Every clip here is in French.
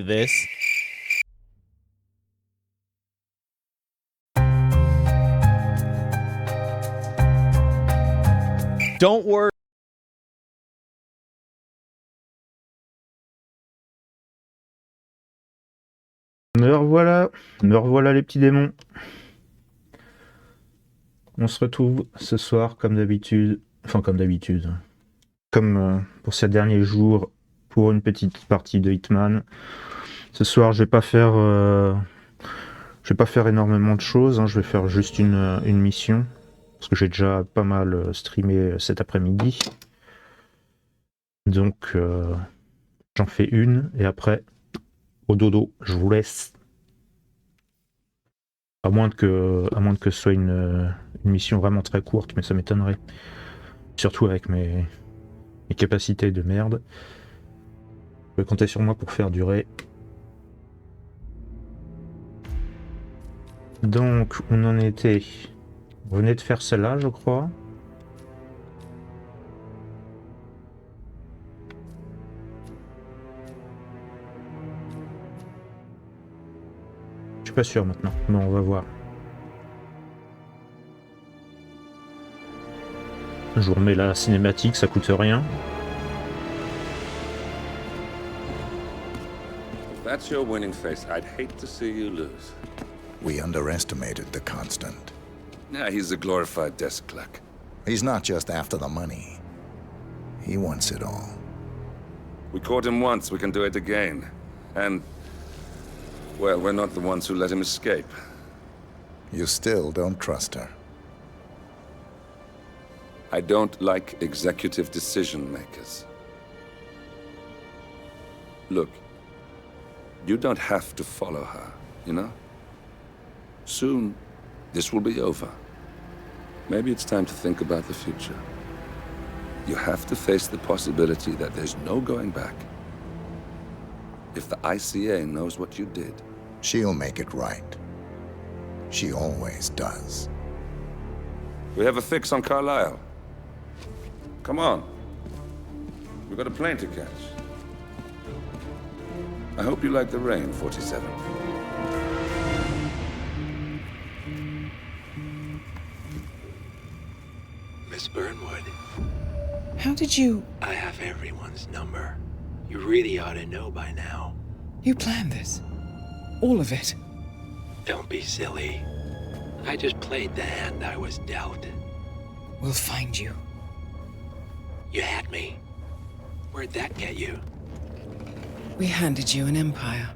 this. Don't worry. Me revoilà les petits démons. On se retrouve ce soir comme d'habitude, comme pour ces derniers jours, pour une petite partie de Hitman. Ce soir, je vais pas faire énormément de choses, hein. Je vais faire juste une mission, parce que j'ai déjà pas mal streamé cet après-midi. Donc, j'en fais une, et après, au dodo, je vous laisse. À moins que ce soit une mission vraiment très courte, mais ça m'étonnerait. Surtout avec mes capacités de merde. Vous pouvez compter sur moi pour faire durer. Donc, on en était... On venait de faire celle-là, je crois. Je suis pas sûr maintenant, mais on va voir. Je vous remets la cinématique, ça coûte rien. If that's your winning face, I'd hate to see you lose. We underestimated the Constant. Yeah, he's a glorified desk clerk. He's not just after the money. He wants it all. We caught him once, we can do it again. And, well, we're not the ones who let him escape. You still don't trust her. I don't like executive decision makers. Look, you don't have to follow her, you know? Soon, this will be over. Maybe it's time to think about the future. You have to face the possibility that there's no going back. If the ICA knows what you did, She'll make it right. She always does. we have a fix on Carlisle. Come on. We've got a plane to catch. I hope you like the rain, 47. Miss Burnwood, How did you... I have everyone's number. You really ought to know by now. You planned this? All of it? Don't be silly. I just played the hand I was dealt. We'll find you. You had me. Where'd that get you? We handed you an empire.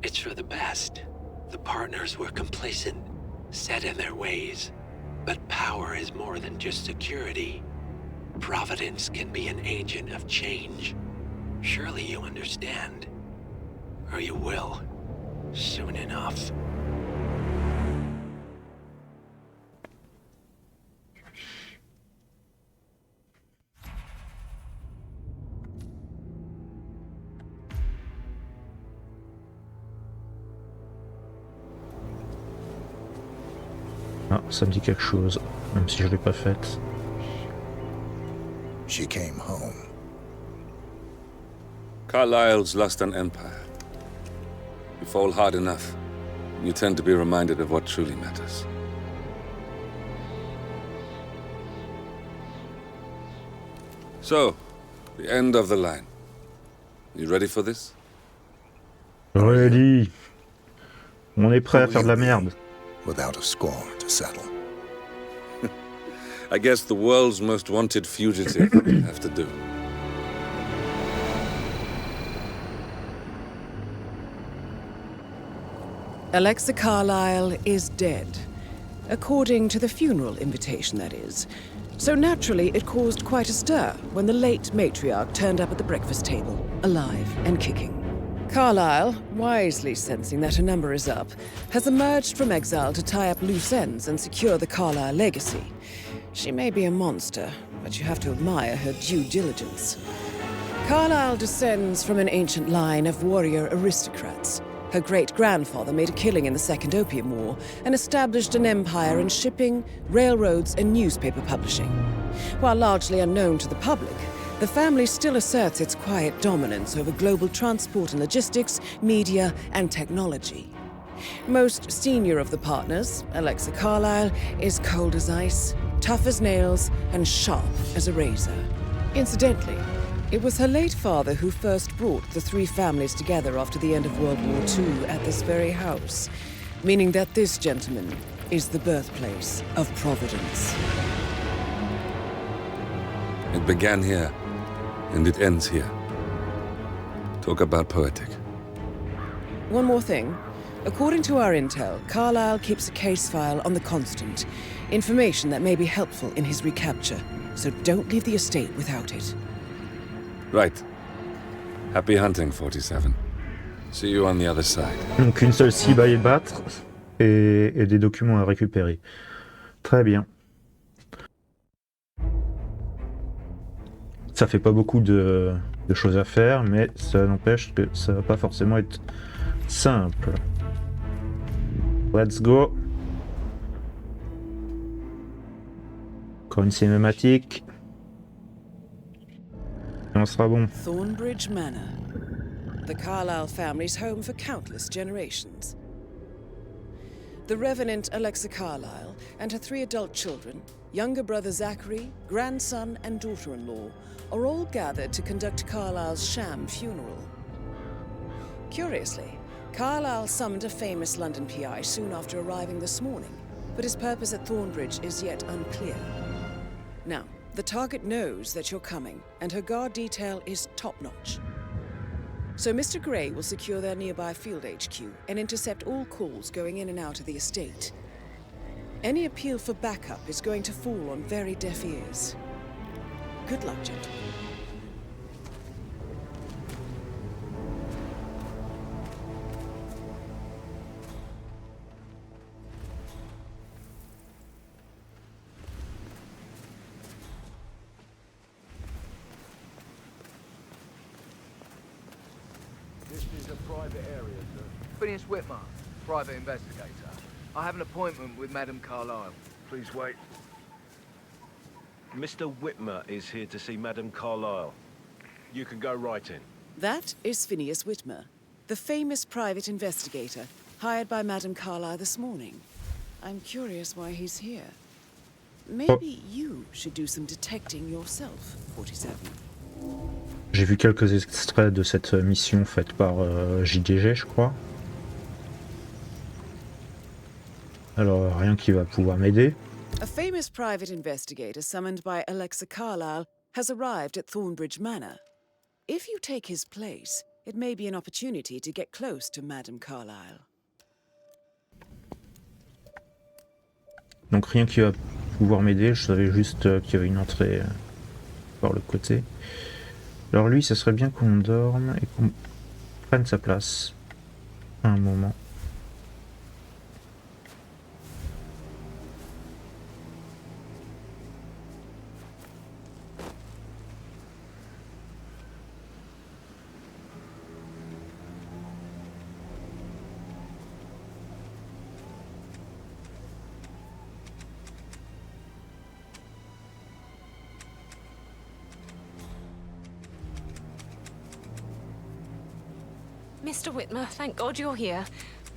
It's for the best. The partners were complacent, set in their ways. But power is more than just security. Providence can be an agent of change. Surely you understand. Or you will. Soon enough. Ah, ça me dit quelque chose, même si je l'ai pas faite. She came home. Carlisle's lost an empire. You fall hard enough, you tend to be reminded of what truly matters. So, the end of the line. You ready for this? Ready. On est prêt à faire de la merde. Without a score to settle. I guess the world's most wanted fugitive have to do. Alexa Carlisle is dead. According to the funeral invitation, that is. So naturally, it caused quite a stir when the late matriarch turned up at the breakfast table, alive and kicking. Carlisle, wisely sensing that her number is up, has emerged from exile to tie up loose ends and secure the Carlisle legacy. She may be a monster, but you have to admire her due diligence. Carlisle descends from an ancient line of warrior aristocrats. Her great-grandfather made a killing in the Second Opium War and established an empire in shipping, railroads, and newspaper publishing. While largely unknown to the public, the family still asserts its quiet dominance over global transport and logistics, media, and technology. Most senior of the partners, Alexa Carlyle, is cold as ice, tough as nails, and sharp as a razor. Incidentally, it was her late father who first brought the three families together after the end of World War II at this very house, meaning that this gentleman is the birthplace of Providence. It began here, and it ends here. Talk about poetic. One more thing. According to our intel, Carlyle keeps a case file on the Constant, information that may be helpful in his recapture, so don't leave the estate without it. Right. Happy hunting, 47. See you on the other side. Donc une seule cible à y battre et des documents à récupérer. Très bien. Ça fait pas beaucoup de choses à faire, mais ça n'empêche que ça va pas forcément être simple. Let's go. Encore une cinématique. Et on sera bon. Thornbridge Manor. The Carlyle family's home for countless generations. The Revenant Alexa Carlyle and her 3 adult children, younger brother Zachary, grandson and daughter-in-law, are all gathered to conduct Carlyle's sham funeral. Curiously, Carlyle summoned a famous London PI soon after arriving this morning, but his purpose at Thornbridge is yet unclear. Now, the target knows that you're coming, and her guard detail is top-notch. So Mr. Gray will secure their nearby field HQ and intercept all calls going in and out of the estate. Any appeal for backup is going to fall on very deaf ears. Good luck, gentlemen. This is a private area, sir. Phineas Whitmer, private investigator. I have an appointment with Madame Carlyle. Please wait. Mr. Whitmer is here to see Madame Carlyle. You can go right in. That is Phineas Whitmer, the famous private investigator hired by Madame Carlyle this morning. I'm curious why he's here. Maybe you should do some detecting yourself, 47. J'ai vu quelques extraits de cette mission faite par JDG, je crois. Alors, rien qui va pouvoir m'aider. A famous private investigator summoned by Alexa Carlyle has arrived at Thornbridge Manor. If you take his place, it may be an opportunity to get close to Madame Carlyle. Donc rien qui va pouvoir m'aider, je savais juste qu'il y avait une entrée par le côté. Alors lui, ça serait bien qu'on dorme et qu'on prenne sa place à un moment. Mr. Whitmer, thank God you're here.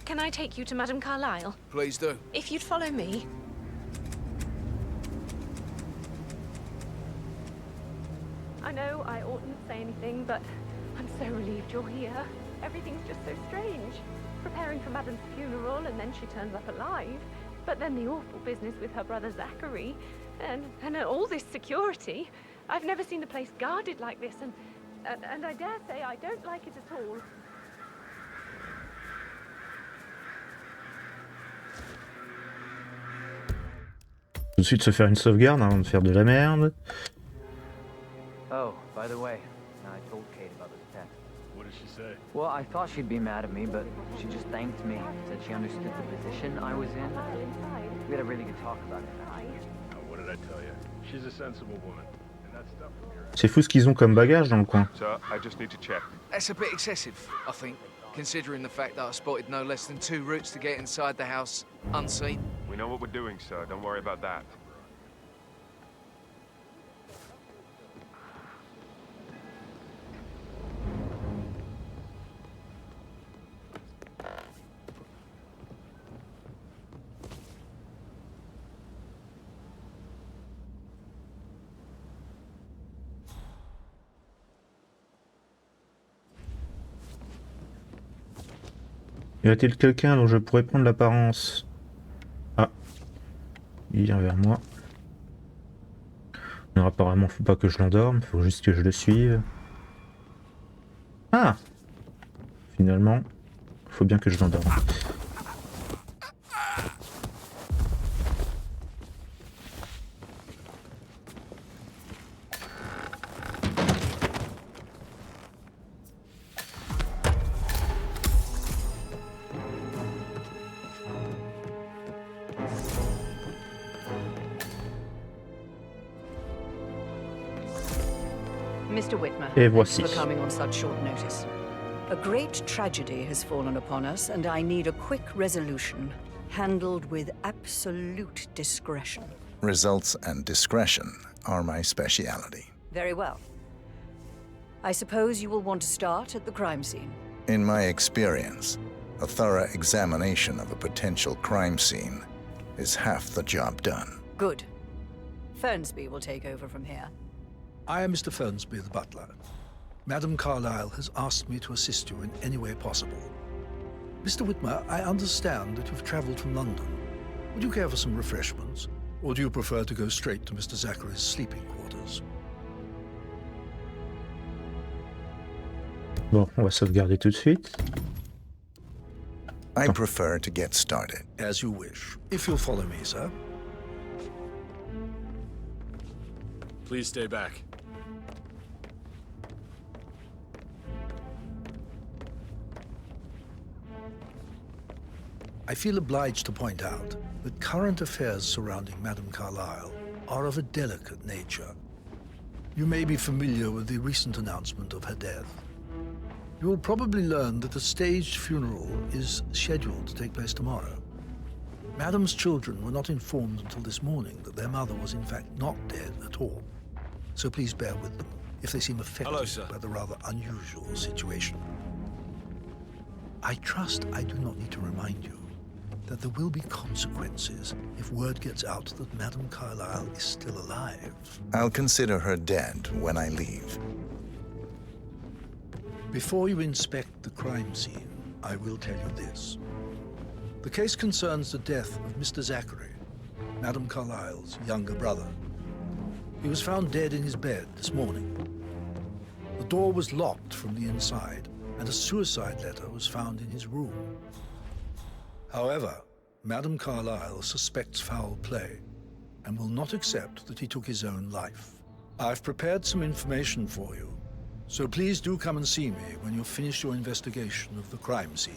Can I take you to Madame Carlyle? Please do. If you'd follow me. I know I oughtn't say anything, but I'm so relieved you're here. Everything's just so strange. Preparing for Madame's funeral, and then she turns up alive. But then the awful business with her brother Zachary, and all this security. I've never seen the place guarded like this, and I dare say I don't like it at all. Tout de suite se faire une sauvegarde avant de faire de la merde. Oh, by the way, I told Kate about this text. What did she say? Well, I thought she'd be mad at me, but she just thanked me, said she understood the position I was in. We had a really good talk about it. Oh, what did I tell you? She's a sensible woman. And that stuff from your... C'est fou ce qu'ils ont comme bagage dans le coin. Sir, I just need to check. That's a bit excessive, I think, considering the fact that I spotted no less than 2 routes to get inside the house unseen. We know what we're doing, sir. Don't worry about that. Y a-t-il quelqu'un dont je pourrais prendre l'apparence? Ah. Il vient vers moi. Non, apparemment, faut pas que je l'endorme, faut juste que je le suive. Ah! Finalement, faut bien que je l'endorme. Mr. Whitmer, Et thanks voici. for coming on such short notice. A great tragedy has fallen upon us, and I need a quick resolution, handled with absolute discretion. Results and discretion are my speciality. Very well. I suppose you will want to start at the crime scene. In my experience, a thorough examination of a potential crime scene is half the job done. Good. Fernsby will take over from here. I am Mr. Fernsby, the butler. Madame Carlyle has asked me to assist you in any way possible. Mr. Whitmer, I understand that you've traveled from London. Would you care for some refreshments? Or do you prefer to go straight to Mr. Zachary's sleeping quarters? Bon, on va sauvegarder tout de suite. I prefer to get started. As you wish. If you'll follow me, sir. Please stay back. I feel obliged to point out that current affairs surrounding Madame Carlyle are of a delicate nature. You may be familiar with the recent announcement of her death. You will probably learn that a staged funeral is scheduled to take place tomorrow. Madame's children were not informed until this morning that their mother was in fact not dead at all. So please bear with them if they seem affected by the rather unusual situation. I trust I do not need to remind you that there will be consequences if word gets out that Madame Carlyle is still alive. I'll consider her dead when I leave. Before you inspect the crime scene, I will tell you this. The case concerns the death of Mr. Zachary, Madame Carlyle's younger brother. He was found dead in his bed this morning. The door was locked from the inside, and a suicide letter was found in his room. However, Madame Carlyle suspects foul play and will not accept that he took his own life. I've prepared some information for you, so please do come and see me when you've finished your investigation of the crime scene.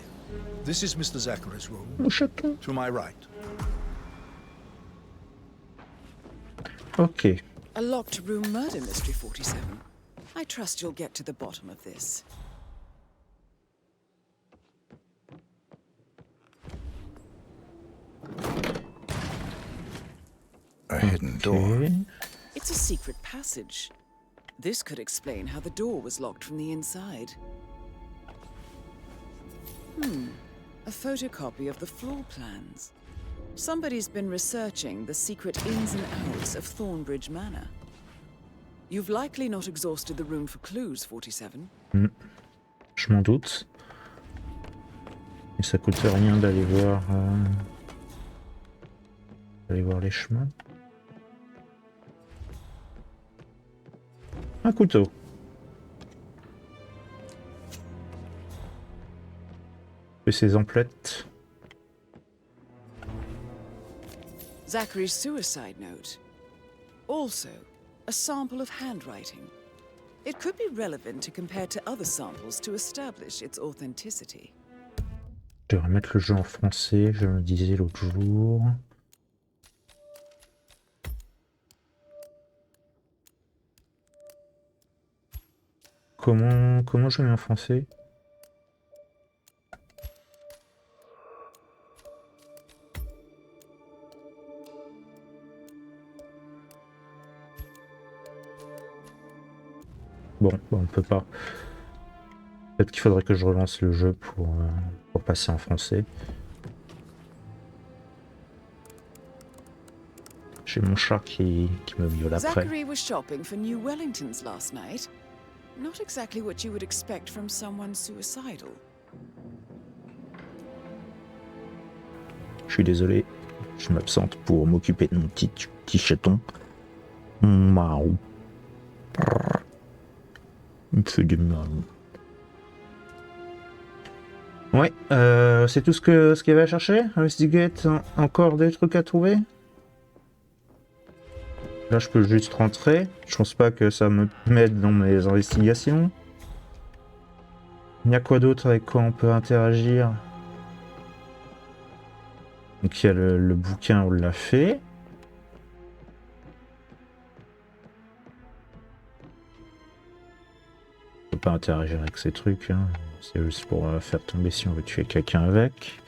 This is Mr. Zachary's room, to my right. Ok. A locked room murder mystery, 47. I trust you'll get to the bottom of this. A hidden door. It's a secret passage. This could explain how the door was locked from the inside. A photocopy of the floor plans. Somebody's been researching the secret ins and outs of Thornbridge Manor. You've likely not exhausted the room for clues, 47. Je m'en doute. Et ça coûte rien d'aller voir les chemins. Un couteau. Et ses emplettes. Zachary's suicide note. Also, a sample of handwriting. It could be relevant to compare to other samples to establish its authenticity. Je vais remettre le jeu en français, je me disais l'autre jour. Comment je mets en français? Bon, on peut pas. Peut-être qu'il faudrait que je relance le jeu pour passer en français. J'ai mon chat qui me miaule après. Zachary was shopping for new Wellingtons last night. Not exactly what you would expect from someone suicidal. Je suis désolé, je m'absente pour m'occuper de mon petit chaton. Marou. Il me fait du mal. Ouais, c'est tout ce qu'il y avait à chercher. Investigate, encore des trucs à trouver. Là, je peux juste rentrer. Je pense pas que ça m'aide dans mes investigations. Il y a quoi d'autre avec quoi on peut interagir? Donc il y a le bouquin, on l'a fait. On peut pas interagir avec ces trucs, hein. C'est juste pour faire tomber si on veut tuer quelqu'un avec.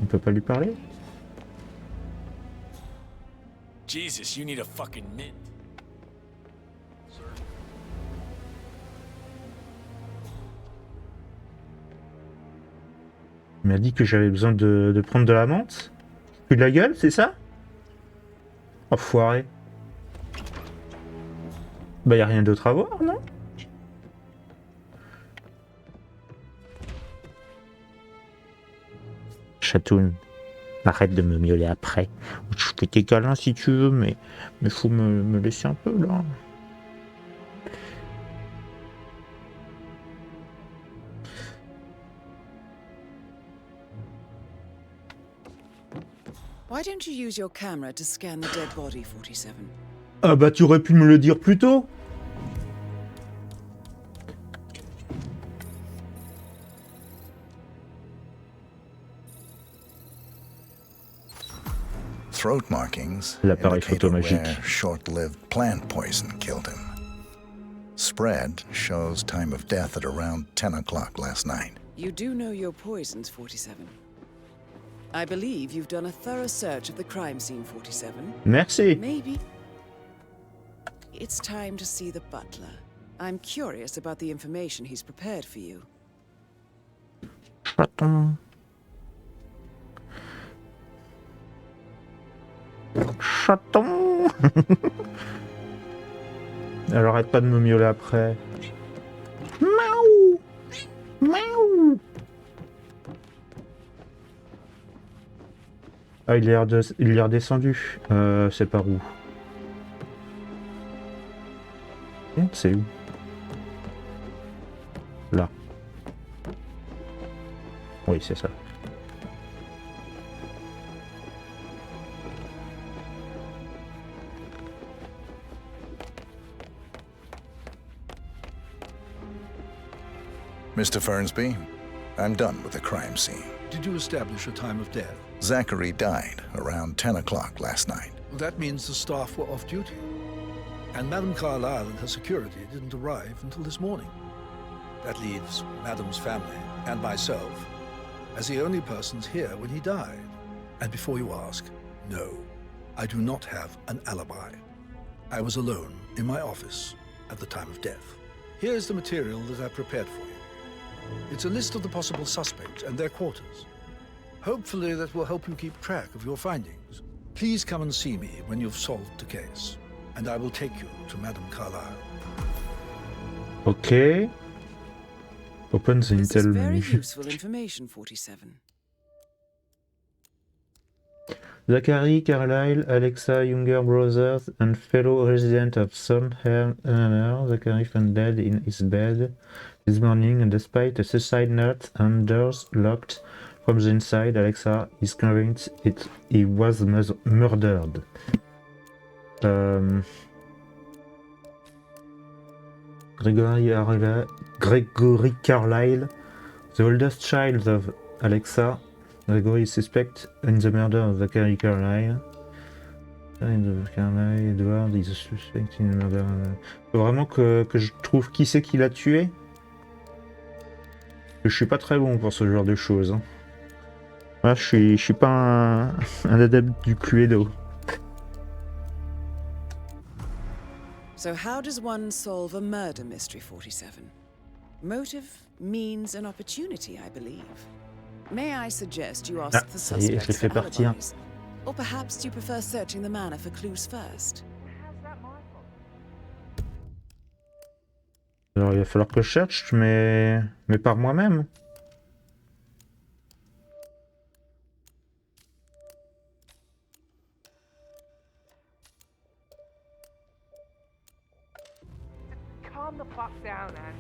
On peut pas lui parler? Jesus, you need a fucking mint. Il m'a dit que j'avais besoin de prendre de la menthe. Plus de la gueule, c'est ça? Enfoiré. Bah y a rien d'autre à voir, non? Chatoun, arrête de me miauler après. Je fais tes câlins si tu veux, mais faut me laisser un peu là. Why don't you use your camera to scan the dead body, 47? Ah bah tu aurais pu me le dire plus tôt. Throat markings L'appareil indicate photo a magique. rare, short-lived plant poison killed him. Spread shows time of death at around 10 o'clock last night. You do know your poisons, 47. I believe you've done a thorough search of the crime scene, 47. Merci. Maybe it's time to see the butler. I'm curious about the information he's prepared for you. Chaton. Chaton. Alors arrête pas de me miauler après. Miaou. Miaou. Ah, il est redescendu. C'est par où? C'est où? Là. Oui, c'est ça. Mr. Fernsby, I'm done with the crime scene. Did you establish a time of death? Zachary died around 10 o'clock last night. Well, that means the staff were off duty. And Madame Carlyle and her security didn't arrive until this morning. That leaves Madame's family and myself as the only persons here when he died. And before you ask, no, I do not have an alibi. I was alone in my office at the time of death. Here's the material that I prepared for you. It's a list of the possible suspects and their quarters. Hopefully that will help you keep track of your findings. Please come and see me when you've solved the case, and I will take you to Madame Carlyle. Ok. Open the This is intel very menu. useful information, 47. Zachary Carlyle, Alexa, younger brothers, and fellow resident of Sunham Manor. Zachary found dead in his bed this morning, and despite a suicide note and doors locked from the inside, Alexa is convinced he was murdered. Gregory Carlyle, the oldest child of Alexa. Gregory is suspect in the murder of Zachary Carlyle. Edward is a suspect in the murder. Faut vraiment que je trouve qui c'est qui l'a tué. Je suis pas très bon pour ce genre de choses. Hein. Là, je suis pas un adepte du Cluedo. So how does one solve a murder mystery, 47? Motive, means, and opportunity, I believe. May I suggest you ask the Ça y est, je l'ai suspects fait for partir. alibis? Or perhaps you prefer searching the manor for clues first? Alors il va falloir que je cherche, mais par moi-même. Calm the fuck down, Ant.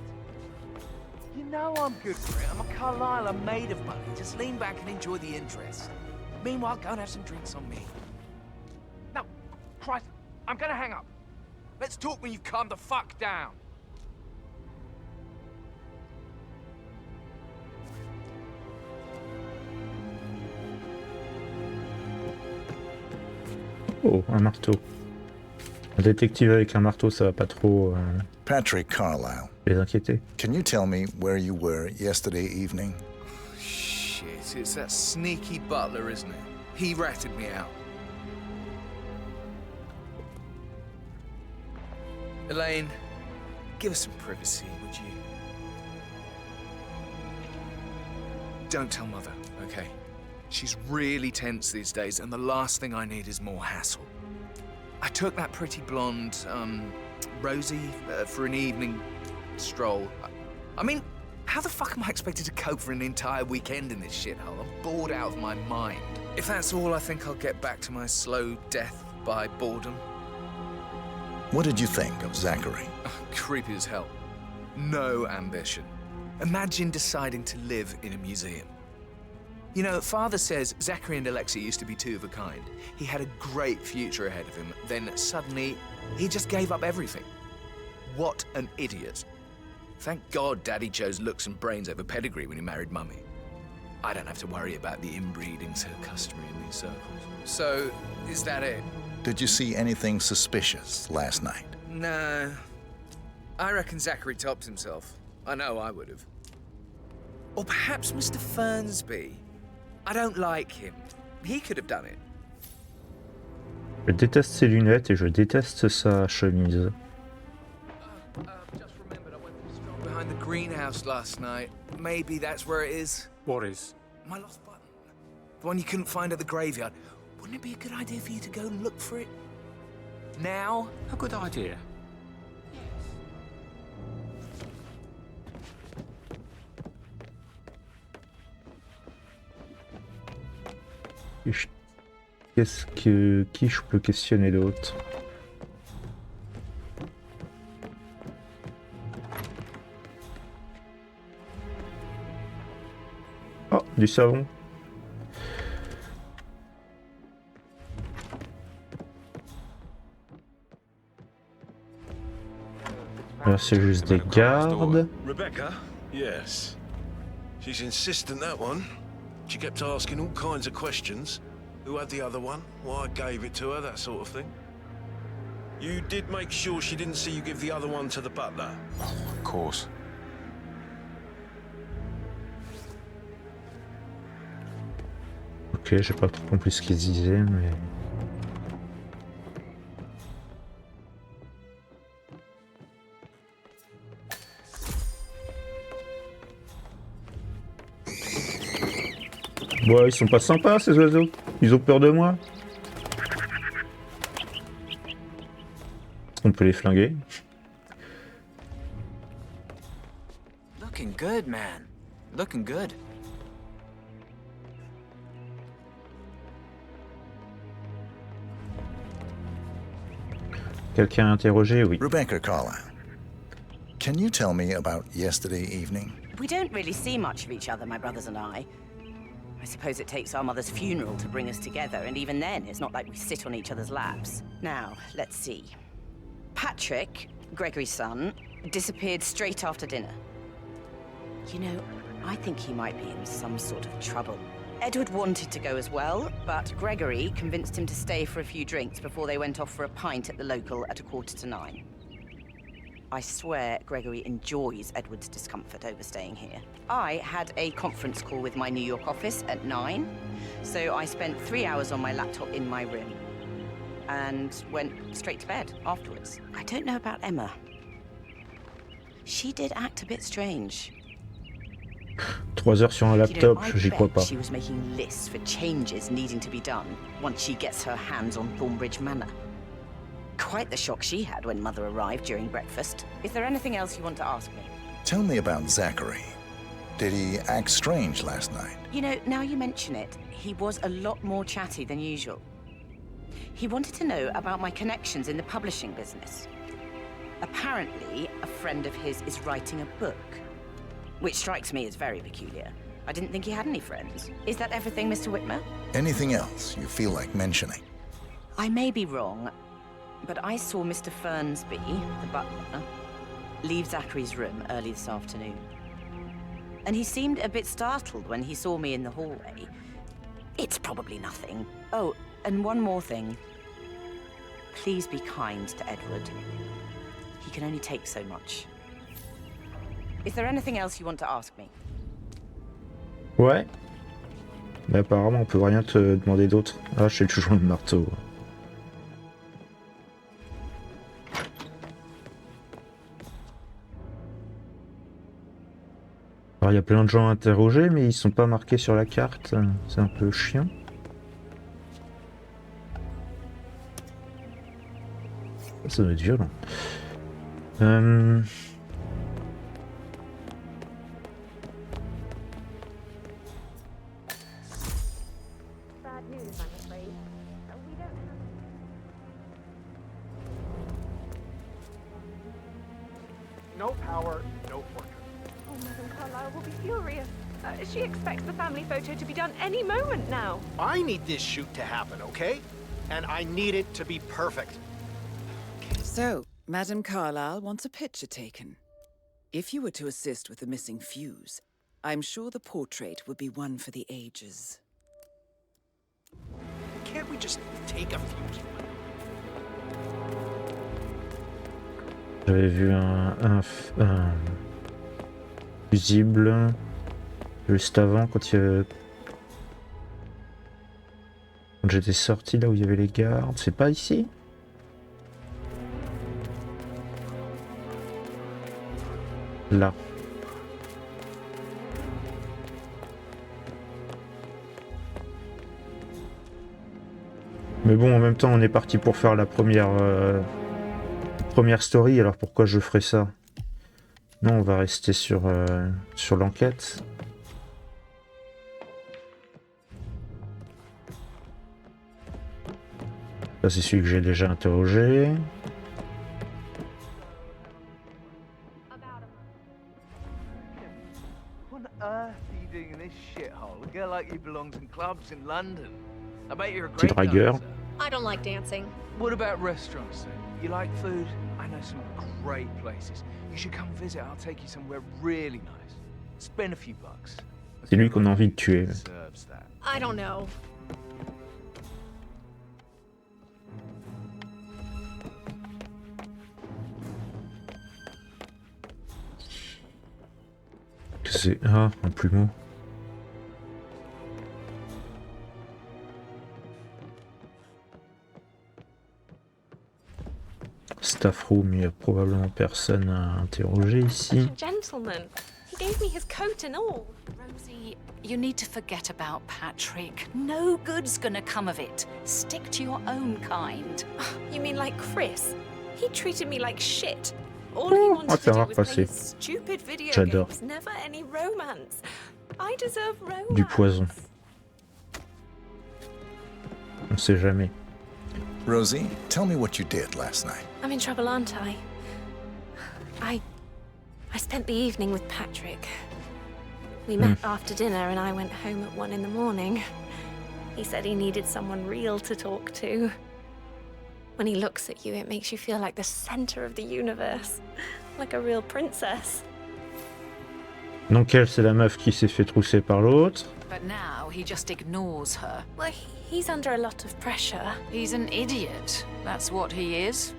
You know I'm good for it. I'm a Carlisle. I'm made of money. Just lean back and enjoy the interest. Meanwhile, go and have some drinks on me. No, Christ, I'm gonna hang up. Let's talk when you've calmed the fuck down. Oh, un marteau. Un détective avec un marteau, ça va pas trop Patrick Carlisle. les inquiéter. Can you tell me where you were yesterday evening? Shit, it's that sneaky butler, isn't it? He ratted me out. Elaine, give us some privacy, would you? Don't tell Mother, okay? She's really tense these days, and the last thing I need is more hassle. I took that pretty blonde, Rosie, for an evening stroll. I mean, how the fuck am I expected to cope for an entire weekend in this shithole? I'm bored out of my mind. If that's all, I think I'll get back to my slow death by boredom. What did you think of Zachary? Creepy as hell. No ambition. Imagine deciding to live in a museum. You know, Father says Zachary and Alexia used to be two of a kind. He had a great future ahead of him, then suddenly, he just gave up everything. What an idiot. Thank God Daddy chose looks and brains over pedigree when he married Mummy. I don't have to worry about the inbreeding so customary in these circles. So, is that it? Did you see anything suspicious last night? No. I reckon Zachary topped himself. I know I would have. Or perhaps Mr. Fernsby. I don't like him. He could have done it. Je déteste ses lunettes et je déteste sa chemise. Just remembered I went for a stroll behind the greenhouse last night. Maybe that's where it is. What is? My lost button. The one you couldn't find at the graveyard. Wouldn't it be a good idea for you to go and look for it? Now? A good idea. Qui je peux questionner d'autre? Oh, du savon. Là, c'est juste des gardes. Rebecca? Yes. She's insistent, that one. She kept asking all kinds of questions. Who had the other one? Why I gave it to her, that sort of thing. You did make sure she didn't see you give the other one to the butler? Of course. Ok, j'ai pas trop compris ce qu'ils disaient, mais... Ouais, ils sont pas sympas ces oiseaux. Ils ont peur de moi. On peut les flinguer. Looking good, man. Looking good. Quelqu'un a interrogé, oui. Rebecca Carlisle, can you tell me about yesterday evening? We don't really see much of each other, my brothers and I suppose it takes our mother's funeral to bring us together, and even then, it's not like we sit on each other's laps. Now, let's see. Patrick, Gregory's son, disappeared straight after dinner. You know, I think he might be in some sort of trouble. Edward wanted to go as well, but Gregory convinced him to stay for a few drinks before they went off for a pint at the local at 8:45. I swear Gregory enjoys Edward's discomfort over staying here. I had a conference call with my New York office at 9, so I spent 3 hours on my laptop in my room and went straight to bed afterwards. I don't know about Emma. She did act a bit strange. 3 heures sur un laptop, j'y crois pas. She was making lists for changes needing to be done once she gets her hands on Thornbridge Manor. Quite the shock she had when Mother arrived during breakfast. Is there anything else you want to ask me? Tell me about Zachary. Did he act strange last night? You know, now you mention it, he was a lot more chatty than usual. He wanted to know about my connections in the publishing business. Apparently, a friend of his is writing a book, which strikes me as very peculiar. I didn't think he had any friends. Is that everything, Mr. Whitmer? Anything else you feel like mentioning? I may be wrong, but I saw Mr. Fernsby, the butler, leave Zachary's room early this afternoon. And he seemed a bit startled when he saw me in the hallway. It's probably nothing. Oh, and one more thing. Please be kind to Edward. He can only take so much. Is there anything else you want to ask me? Ouais. Mais apparemment, on peut rien te demander d'autre. Ah, j'ai toujours le marteau. Alors, il y a plein de gens à interroger, mais ils sont pas marqués sur la carte. C'est un peu chiant. Ça doit être violent. Bad news, I'm afraid. We don't have... No power, no fortune. Oh, Madame Carlyle will be furious. She expects the family photo to be done any moment now. I need this shoot to happen, okay? And I need it to be perfect. So, Madame Carlyle wants a picture taken. If you were to assist with the missing fuse, I'm sure the portrait would be one for the ages. Can't we just take a fuse? J'avais vu un fusible juste avant quand j'étais sorti là où il y avait les gardes. C'est pas ici? Là. Mais bon, en même temps, on est parti pour faire la première story, alors pourquoi je ferais ça? Non, on va rester sur l'enquête. Ça, c'est celui que j'ai déjà interrogé. What on earth are you doing in this shithole? A girl like you belongs in clubs in London. I bet you're a Petit great dragueur. dancer. I don't like dancing. What about restaurants then? You like food? I know some great places. You should come visit. I'll take you somewhere really nice. Spend a few bucks. C'est lui qu'on a envie de tuer. Deserves that. I don't know. C'est... Ah, un plumeau. Staff room, il y a probablement personne à interroger ici. Gentleman. He gave me his coat and all. Rosie, you need to forget about Patrick. No good's gonna come of it. Stick to your own kind. You mean like Chris? He treated me like shit. All he wanted to do was play his stupid video games. Never any romance. I deserve romance. Du poison. On sait jamais. Rosie, tell me what you did last night. I'm in trouble, aren't I? I spent the evening with Patrick. We met after dinner and I went home at 1 in the morning. He said he needed someone real to talk to. When he looks at you, it makes you feel like the center of the universe. Like a real princess. Donc elle, c'est la meuf qui s'est fait trousser par l'autre. But now he just ignores her. Well, he's under a lot of pressure. He's an idiot. That's what he is.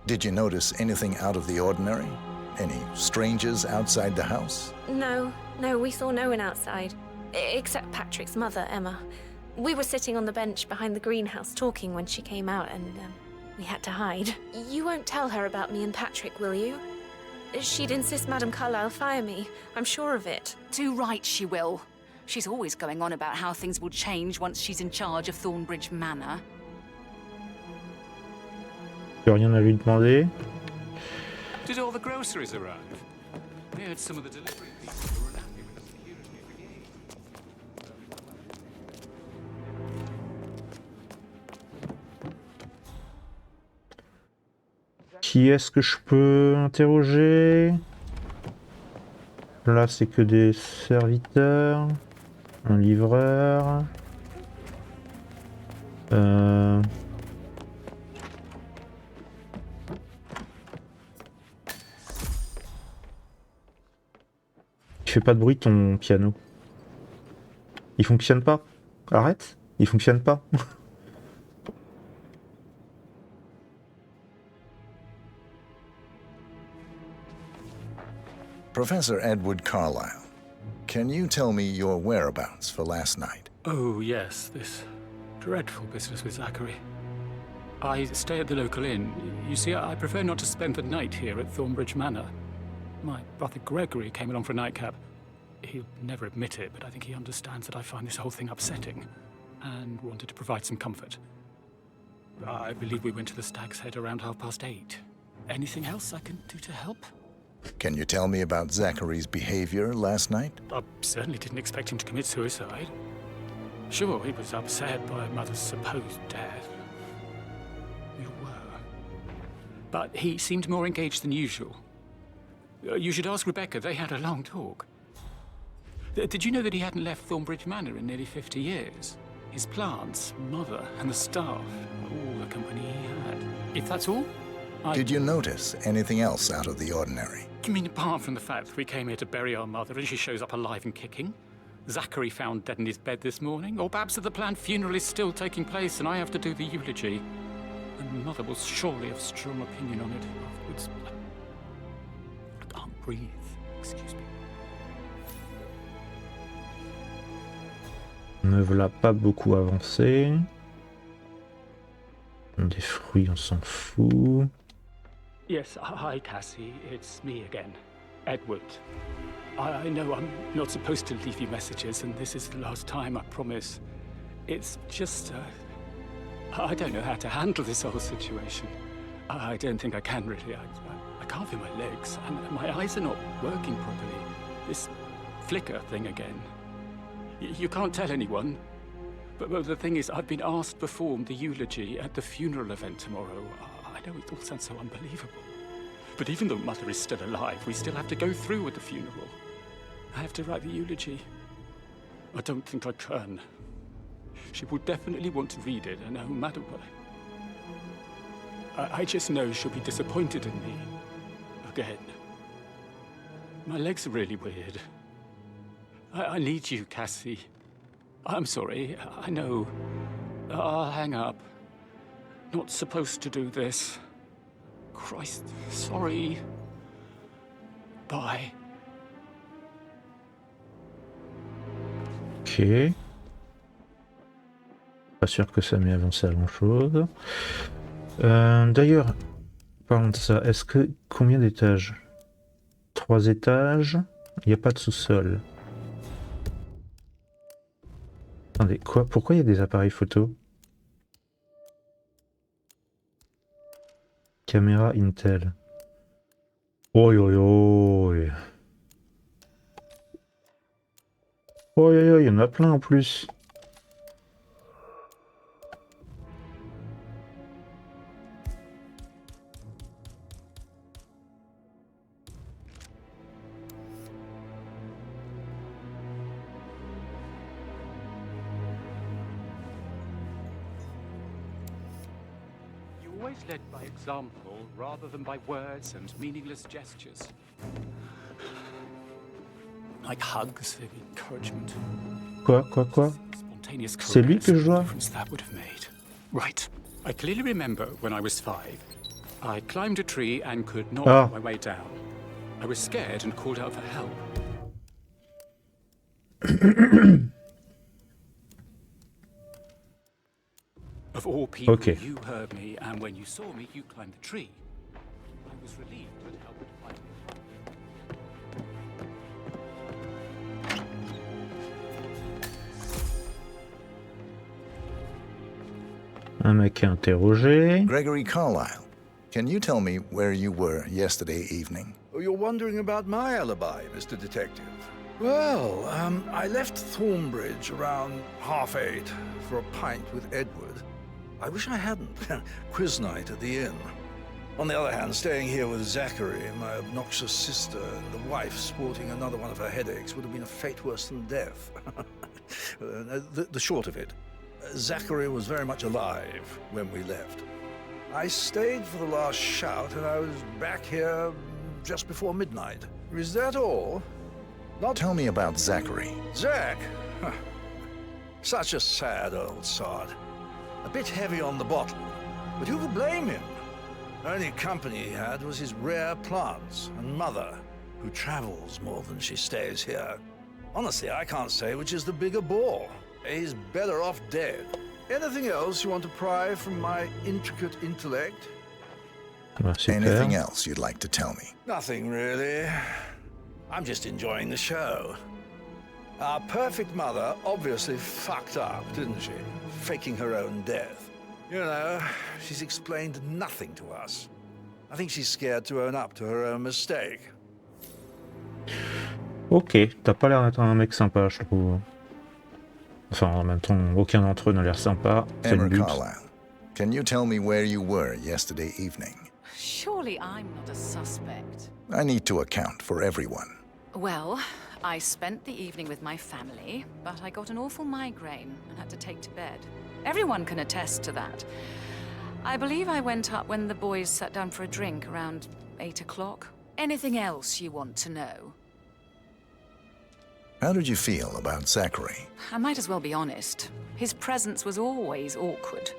Did you notice anything out of the ordinary? Any strangers outside the house? No, we saw no one outside. Except Patrick's mother, Emma. We were sitting on the bench behind the greenhouse talking when she came out and we had to hide. You won't tell her about me and Patrick, will you? She'd insist Madame Carlyle fire me. I'm sure of it. Too right she will. She's always going on about how things will change once she's in charge of Thornbridge Manor. J'ai rien à lui demander. Did all the groceries arrive? I heard some of the delivery people were unhappy with the security brigade. Qui est-ce que je peux interroger? Là, c'est que des serviteurs. Un livreur. Il fait pas de bruit ton piano. Il fonctionne pas. Arrête. Il fonctionne pas. Professor Edward Carlyle, can you tell me your whereabouts for last night? Oh, yes, this dreadful business with Zachary. I stay at the local inn. You see, I prefer not to spend the night here at Thornbridge Manor. My brother Gregory came along for a nightcap. He'll never admit it, but I think he understands that I find this whole thing upsetting and wanted to provide some comfort. I believe we went to the Stag's Head around 8:30. Anything else I can do to help? Can you tell me about Zachary's behavior last night? I certainly didn't expect him to commit suicide. Sure, he was upset by Mother's supposed death. We were. But he seemed more engaged than usual. You should ask Rebecca. They had a long talk. Did you know that he hadn't left Thornbridge Manor in nearly 50 years? His plants, Mother, and the staff, all the company he had. If that's all, Did you notice anything else out of the ordinary? You mean apart from the fact that we came here to bury our mother and she shows up alive and kicking? Zachary found dead in his bed this morning? Or perhaps that the planned funeral is still taking place and I have to do the eulogy? And Mother will surely have strong opinion on it afterwards. I can't breathe. Excuse me. Ne voilà pas beaucoup avancé. Des fruits, on s'en fout. Yes, hi, Cassie. It's me again. Edward. I know I'm not supposed to leave you messages, and this is the last time, I promise. It's just, I don't know how to handle this whole situation. I don't think I can, really. I can't feel my legs, and my eyes are not working properly. This flicker thing again. You can't tell anyone. But the thing is, I've been asked to perform the eulogy at the funeral event tomorrow. I know it all sounds so unbelievable. But even though Mother is still alive, we still have to go through with the funeral. I have to write the eulogy. I don't think I can. She will definitely want to read it, and no matter what. I just know she'll be disappointed in me. Again. My legs are really weird. I need you, Cassie. I'm sorry, I know. I'll hang up. Not supposed to do this. Christ, sorry. Bye. Ok. Pas sûr que ça m'ait avancé à grand chose. D'ailleurs, parlons de ça, est-ce que... Combien d'étages? 3 étages. Il n'y a pas de sous-sol. Attendez, quoi? Pourquoi il y a des appareils photo? Caméra Intel. Oi oi oi. Oi oi oi, il y en a plein en plus. Always led by example rather than by words and meaningless gestures. Like hugs and encouragement. Quoi? C'est lui que je vois? That would have made. Right. I clearly remember when I was 5. I climbed a tree and could not make my way down. I was scared and called out for help. Of all people, you heard me, and when you saw me, you climbed the tree. I was relieved that help would find Un mec interrogé. Gregory Carlyle, can you tell me where you were yesterday evening? Oh, you're wondering about my alibi, Mr. Detective. Well, I left Thornbridge around 8:30 for a pint with Edward. I wish I hadn't. Quiz night at the inn. On the other hand, staying here with Zachary, my obnoxious sister, and the wife sporting another one of her headaches would have been a fate worse than death. The short of it, Zachary was very much alive when we left. I stayed for the last shout, and I was back here just before midnight. Is that all? Tell me about Zachary. Zach? Huh. Such a sad old sod. A bit heavy on the bottle, but who could blame him? The only company he had was his rare plants and mother, who travels more than she stays here. Honestly, I can't say which is the bigger bore. He's better off dead. Anything else you want to pry from my intricate intellect? Anything else you'd like to tell me? Nothing really. I'm just enjoying the show. Our perfect mother obviously fucked up, didn't she? Faking her own death. You know, she's explained nothing to us. I think she's scared to own up to her own mistake. Ok, t'as pas l'air d'être un mec sympa, je trouve. Enfin, en même temps, aucun d'entre eux n'a l'air sympa. C'est le but. Carlisle, can you tell me where you were yesterday evening? Surely I'm not a suspect. I need to account for everyone. Well, I spent the evening with my family, but I got an awful migraine and had to take to bed. Everyone can attest to that. I believe I went up when the boys sat down for a drink around 8 o'clock. Anything else you want to know? How did you feel about Zachary? I might as well be honest. His presence was always awkward.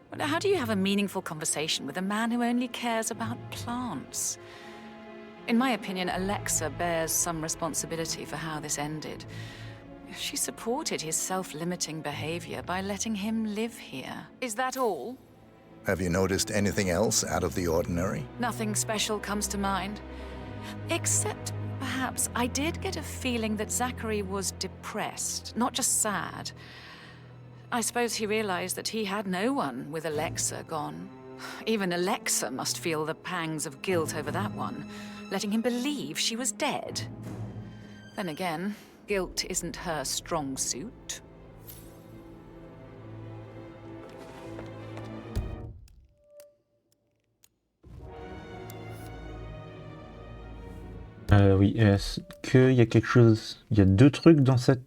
But how do you have a meaningful conversation with a man who only cares about plants? In my opinion, Alexa bears some responsibility for how this ended. She supported his self-limiting behavior by letting him live here. Is that all? Have you noticed anything else out of the ordinary? Nothing special comes to mind. Except, perhaps, I did get a feeling that Zachary was depressed, not just sad. I suppose he realized that he had no one with Alexa gone. Even Alexa must feel the pangs of guilt over that one, letting him believe she was dead. Then again, guilt isn't her strong suit. Oui, est-ce qu'il y a quelque chose... Il y a deux trucs dans cette...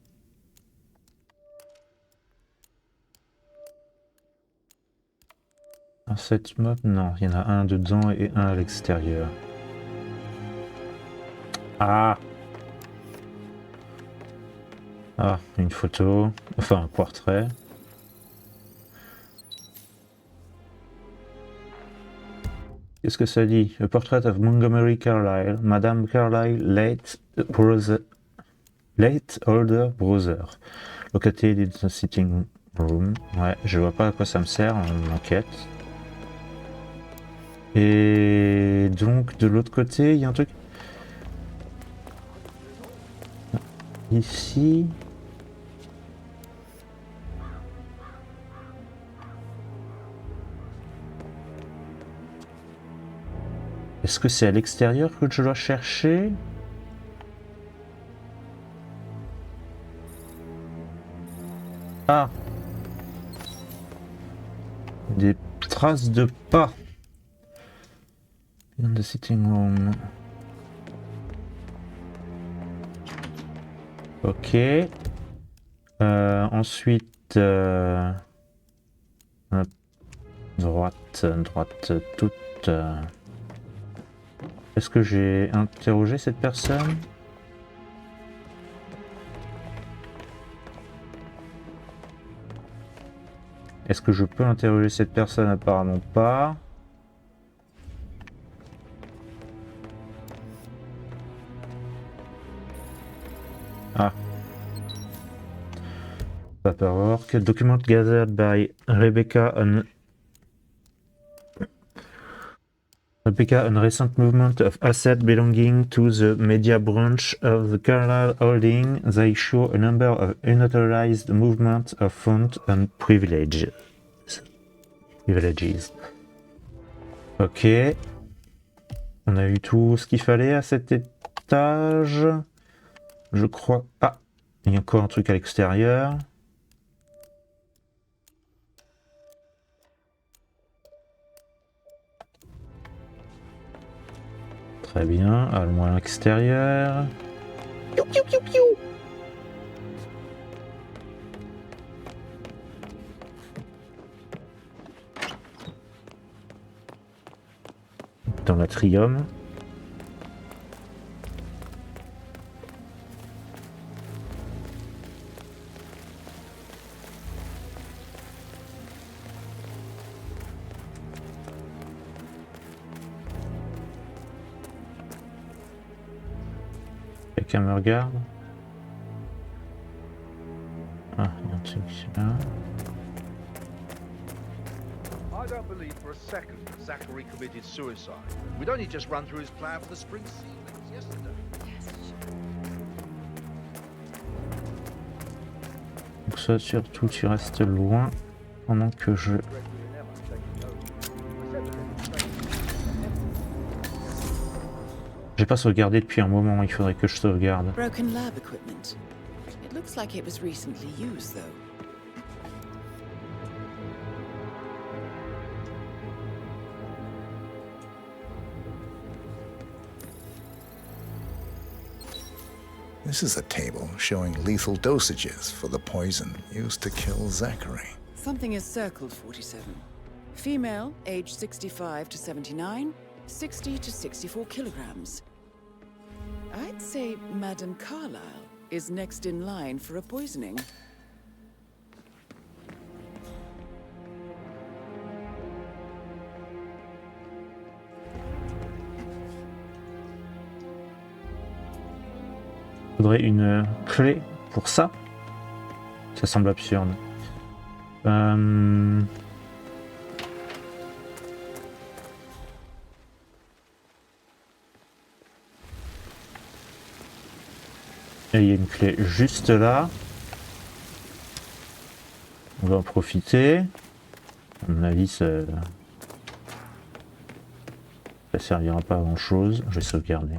Dans cet immeuble? Non, il y en a un dedans et un à l'extérieur. Ah! Ah, une photo. Enfin, un portrait. Qu'est-ce que ça dit? A portrait of Montgomery Carlyle, Madame Carlyle, late older brother. Located in the sitting room. Ouais, je vois pas à quoi ça me sert en enquête. Et donc, de l'autre côté, il y a un truc. Ici. Est-ce que c'est à l'extérieur que je dois chercher? Ah! Des traces de pas. In the sitting room. Ok. Ensuite, droite toute. Est-ce que j'ai interrogé cette personne? Est-ce que je peux interroger cette personne? Apparemment pas. Ah. Paperwork. Document gathered by Rebecca on recent movement of assets belonging to the media branch of the Carlyle Holding. They show a number of unauthorized movements of funds and privileges. Privileges. Est-ce que je peux interroger cette personne? Apparemment pas. Ah. Paperwork. Document gathered by Rebecca on recent movement of assets belonging to the media branch of the Carlyle Holding. They show a number of unauthorized movements of funds and privileges. Privileges. Ok. On a eu tout ce qu'il fallait à cet étage. Je crois... Ah, il y a encore un truc à l'extérieur. Très bien, allons à l'extérieur. Piou, piou, piou, piou. Dans l'atrium. Quelqu'un me regarde. Ah, il y a un truc là. I don't believe for a second that Zachary committed suicide. We'd only just run through his plan for the spring seedlings yesterday. Donc ça, surtout, tu restes loin pendant que je... J'ai pas sauvegardé depuis un moment, il faudrait que je sauvegarde. Broken lab equipment. It looks like it was recently used, though. This is a table showing lethal dosages for the poison used to kill Zachary. Something is circled, 47. Female, age 65 to 79, 60 to 64 kilograms. I'd say Madame Carlyle is next in line for a poisoning. Faudrait une clé pour ça. Ça semble absurde. Et il y a une clé juste là. On va en profiter. À mon avis, ça servira pas à grand chose. Je vais sauvegarder.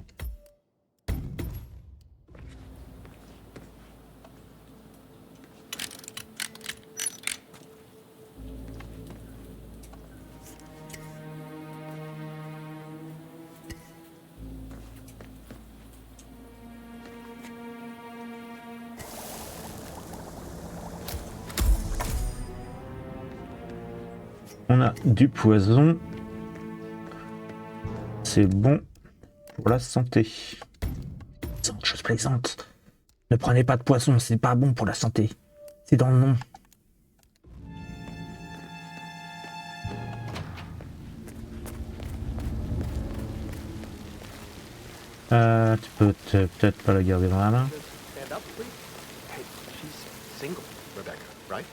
On a du poison. C'est bon pour la santé. Je plaisante. Ne prenez pas de poisson, c'est pas bon pour la santé. C'est dans le nom. Tu peux peut-être pas la garder dans la main. Stand up, please. Hey, she's single, Rebecca, right?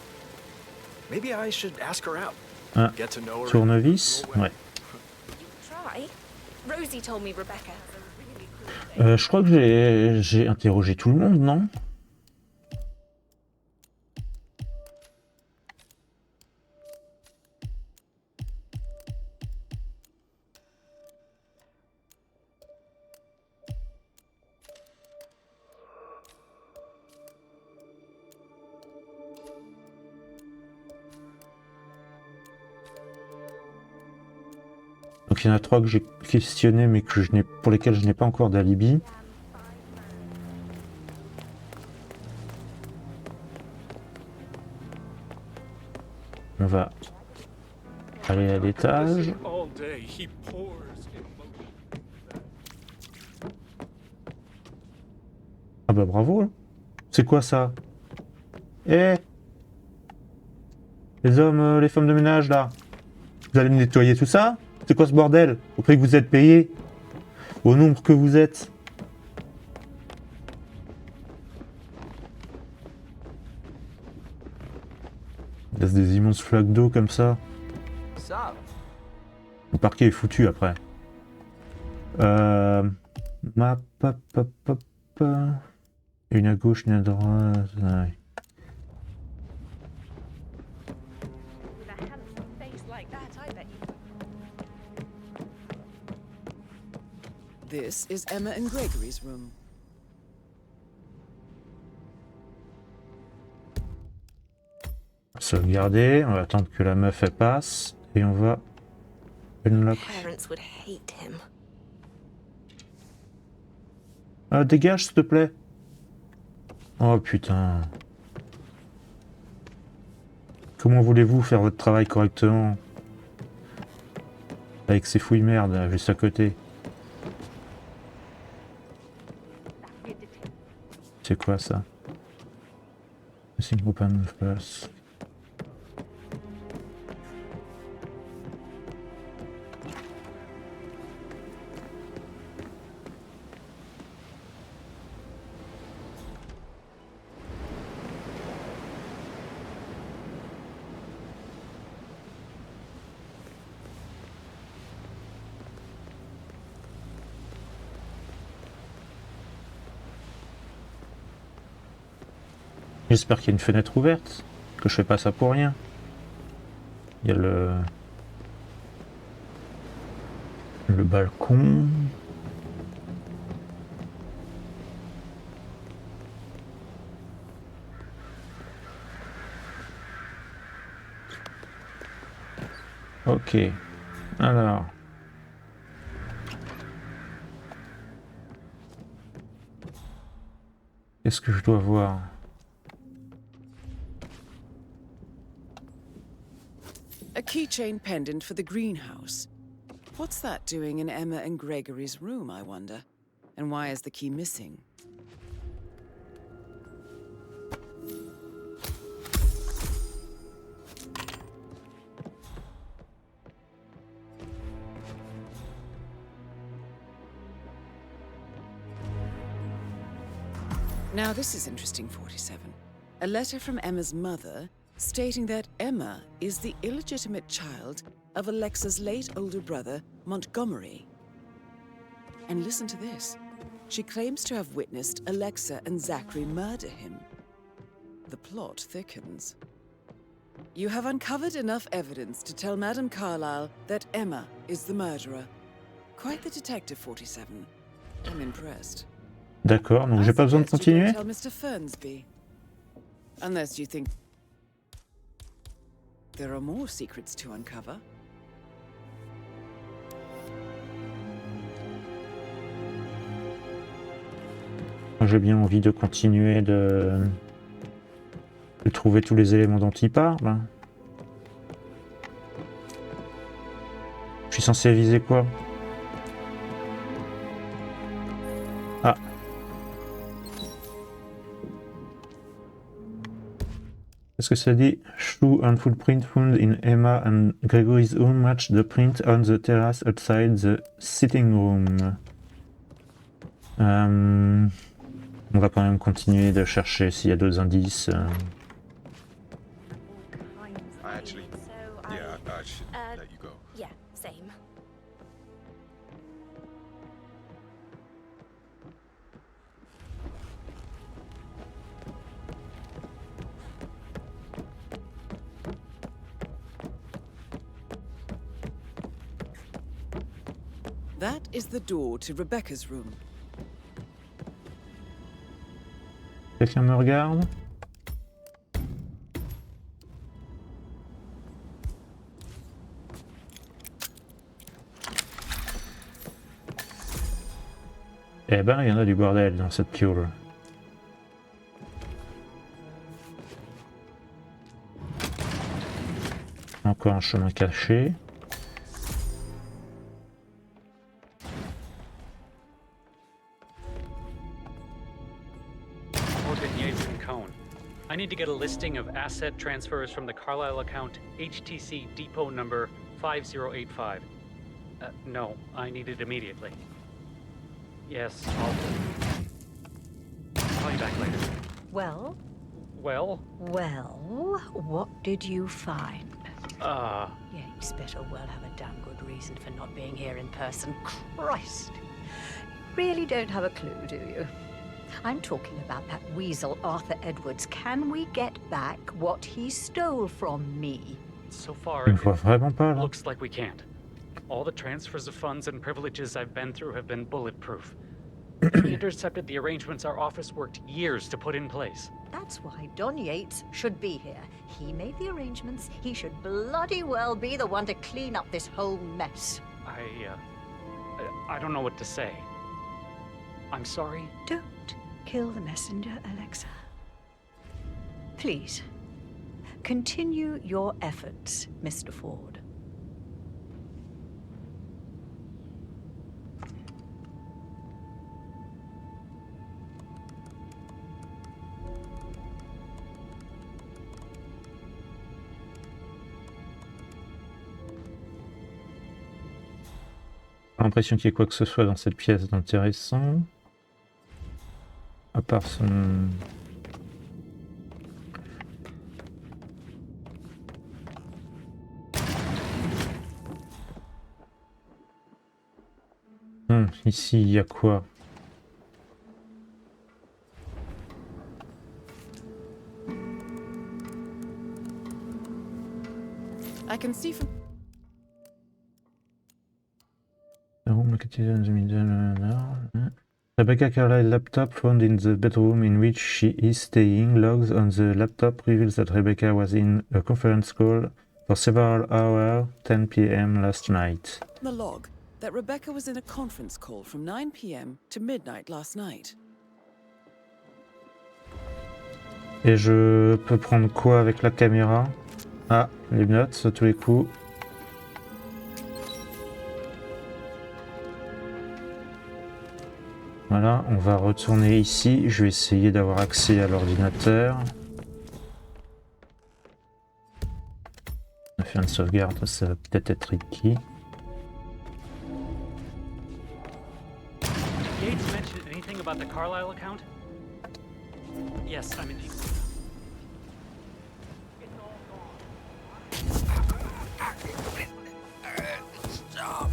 Maybe I should ask her out. Ah, Get to know her. tournevis, ouais. Try. Rosie told me Rebecca has a really cool Je crois que j'ai interrogé tout le monde, non? Donc il y en a 3 que j'ai questionnés mais que pour lesquels je n'ai pas encore d'alibi. On va aller à l'étage. Ah bah bravo. C'est quoi ça? Eh, les hommes, les femmes de ménage là, vous allez me nettoyer tout ça? C'est quoi ce bordel? Vous croyez que vous êtes payés au nombre que vous êtes? Il laisse des immenses flaques d'eau comme ça. Le parquet est foutu après. Map, hop, hop, hop. Une à gauche, une à droite. Ouais. This is Emma and Gregory's room. Sauvegarder, on va attendre que la meuf elle passe et on va unlock. Parents would hate him. Ah, dégage s'il te plaît. Oh putain. Comment voulez-vous faire votre travail correctement avec ces fouilles merde juste à côté? C'est quoi ça? Missing open first. J'espère qu'il y a une fenêtre ouverte, que je fais pas ça pour rien. Il y a le balcon. Ok. Alors. Qu'est-ce que je dois voir? A keychain pendant for the greenhouse. What's that doing in Emma and Gregory's room, I wonder? And why is the key missing? Now this is interesting, 47. A letter from Emma's mother stating that Emma is the illegitimate child of Alexa's late older brother, Montgomery. And listen to this. She claims to have witnessed Alexa and Zachary murder him. The plot thickens. You have uncovered enough evidence to tell Madame Carlyle that Emma is the murderer. Quite the detective, 47. I'm impressed. D'accord, donc j'ai pas besoin de continuer. Tell Mr. Fernsby. Unless you think there are more secrets to uncover. J'ai bien envie de continuer de trouver tous les éléments dont il parle. Je suis censé aviser quoi? Ah. Qu'est-ce que ça dit? Shoe and footprint found in Emma and Gregory's home match the print on the terrace outside the sitting room. On va quand même continuer de chercher s'il y a d'autres indices. Actually, yeah, I should let you go. Yeah, same. That is the door to Rebecca's room. Quelqu'un me regarde? Eh ben, il y en a du bordel dans cette piole. Encore un chemin caché. I need to get a listing of asset transfers from the Carlyle account HTC depot number 5085. No, I need it immediately. Yes, I'll call you back later. Well? Well? Well, what did you find? Yeah, you better well have a damn good reason for not being here in person. Christ! Really don't have a clue, do you? I'm talking about that weasel Arthur Edwards. Can we get back what he stole from me? So far, Je ne vois vraiment pas là. looks like we can't. All the transfers of funds and privileges I've been through have been bulletproof. We intercepted the arrangements our office worked years to put in place. That's why Don Yates should be here. He made the arrangements. He should bloody well be the one to clean up this whole mess. I don't know what to say. I'm sorry. Don't kill the messenger, Alexa. Please, continue your efforts, Mr. Ford. J'ai l'impression qu'il y ait quoi que ce soit dans cette pièce d'intéressant. À part son... Ici, il y a quoi? I can see from... Rebecca Carlyle laptop found in the bedroom in which she is staying. Logs on the laptop reveals that Rebecca was in a conference call for several hours, 10 p.m. last night. the log that Rebecca was in a conference call from 9 p.m. to midnight last night. Et je peux prendre quoi avec la caméra? Ah, les notes à tous les coups. Voilà, on va retourner ici. Je vais essayer d'avoir accès à l'ordinateur. On a fait une sauvegarde, ça va peut-être être tricky. Yates mentioned anything about the Carlyle account? Yes, I mean... Stop!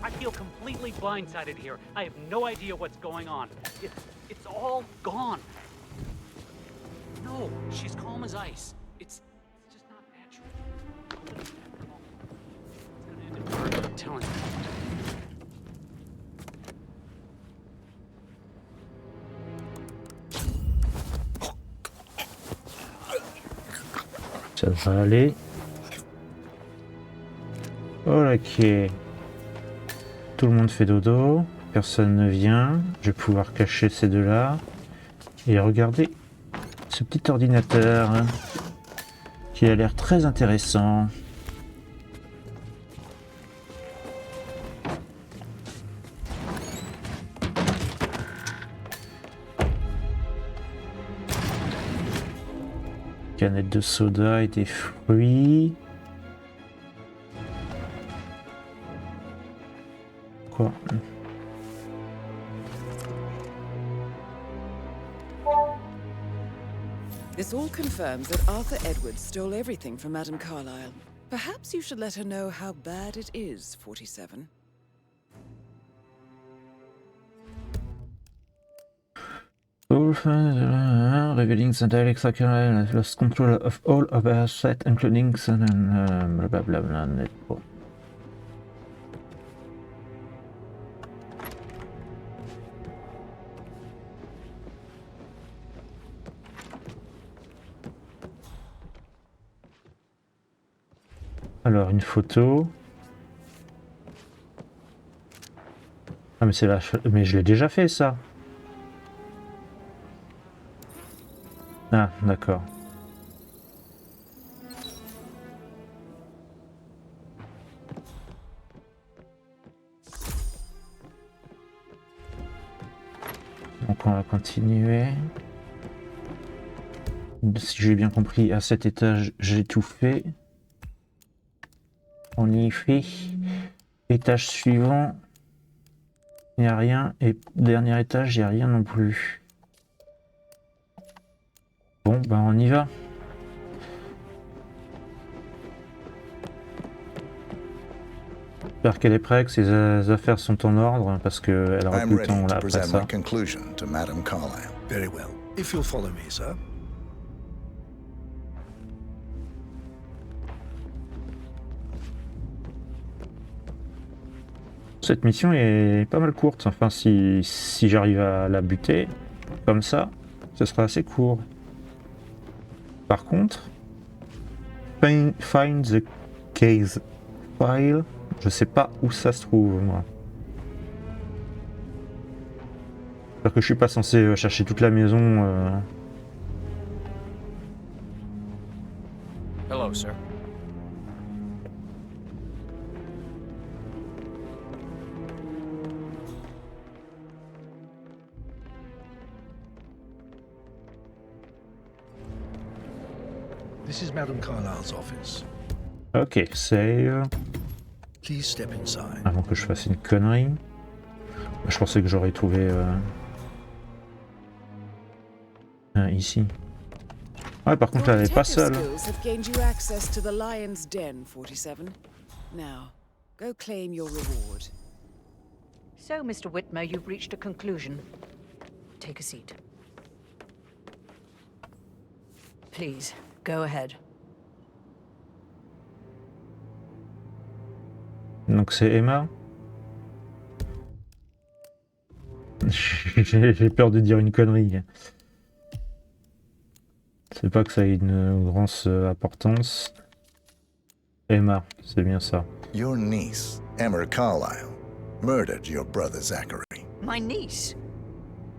I feel completely blindsided here. I have no idea what's going on. It's all gone. No, she's calm as ice. It's just not natural. It's gonna end in murder, I'm telling you. Ça va aller. Ok. Tout le monde fait dodo. Personne ne vient. Je vais pouvoir cacher ces deux-là. Et regarder ce petit ordinateur hein, qui a l'air très intéressant. Canette de soda et des fruits. Quoi? This all confirms that Arthur Edwards stole everything from Madame Carlyle. Perhaps you should let her know how bad it is, 47. Revealing that Alexa Carlyle has lost control of all of her assets, including blah blah blah blah. Alors une photo. Ah mais c'est là, mais je l'ai déjà fait ça. Ah, d'accord. Donc on va continuer. Si j'ai bien compris, à cet étage, j'ai tout fait. On y fait. Étage suivant, il n'y a rien. Et dernier étage, il n'y a rien non plus. Bon, ben on y va. J'espère qu'elle est prête, que ses affaires sont en ordre, parce qu'elle aura plus le temps là après ça. Very well. If you'll follow me, sir. Cette mission est pas mal courte. Enfin, si j'arrive à la buter, comme ça, ce sera assez court. Par contre, find the case file. Je sais pas où ça se trouve, moi. J'espère que je suis pas censé chercher toute la maison. Hello, sir. This is Madame Carlyle's office. Ok, save. Please step inside. Avant que je fasse une connerie. Je pensais que j'aurais trouvé ici. Ouais, par contre, elle est pas seule. Have gained you access to the Lion's Den, 47. Now, go claim your reward. So, Mr. Whitmer, you've reached a conclusion. Take a seat. Please, go ahead. Donc c'est Emma. J'ai peur de dire une connerie. C'est pas que ça ait une grande importance. Emma, c'est bien ça. Your niece, Emma Carlyle, murdered your brother Zachary. My niece?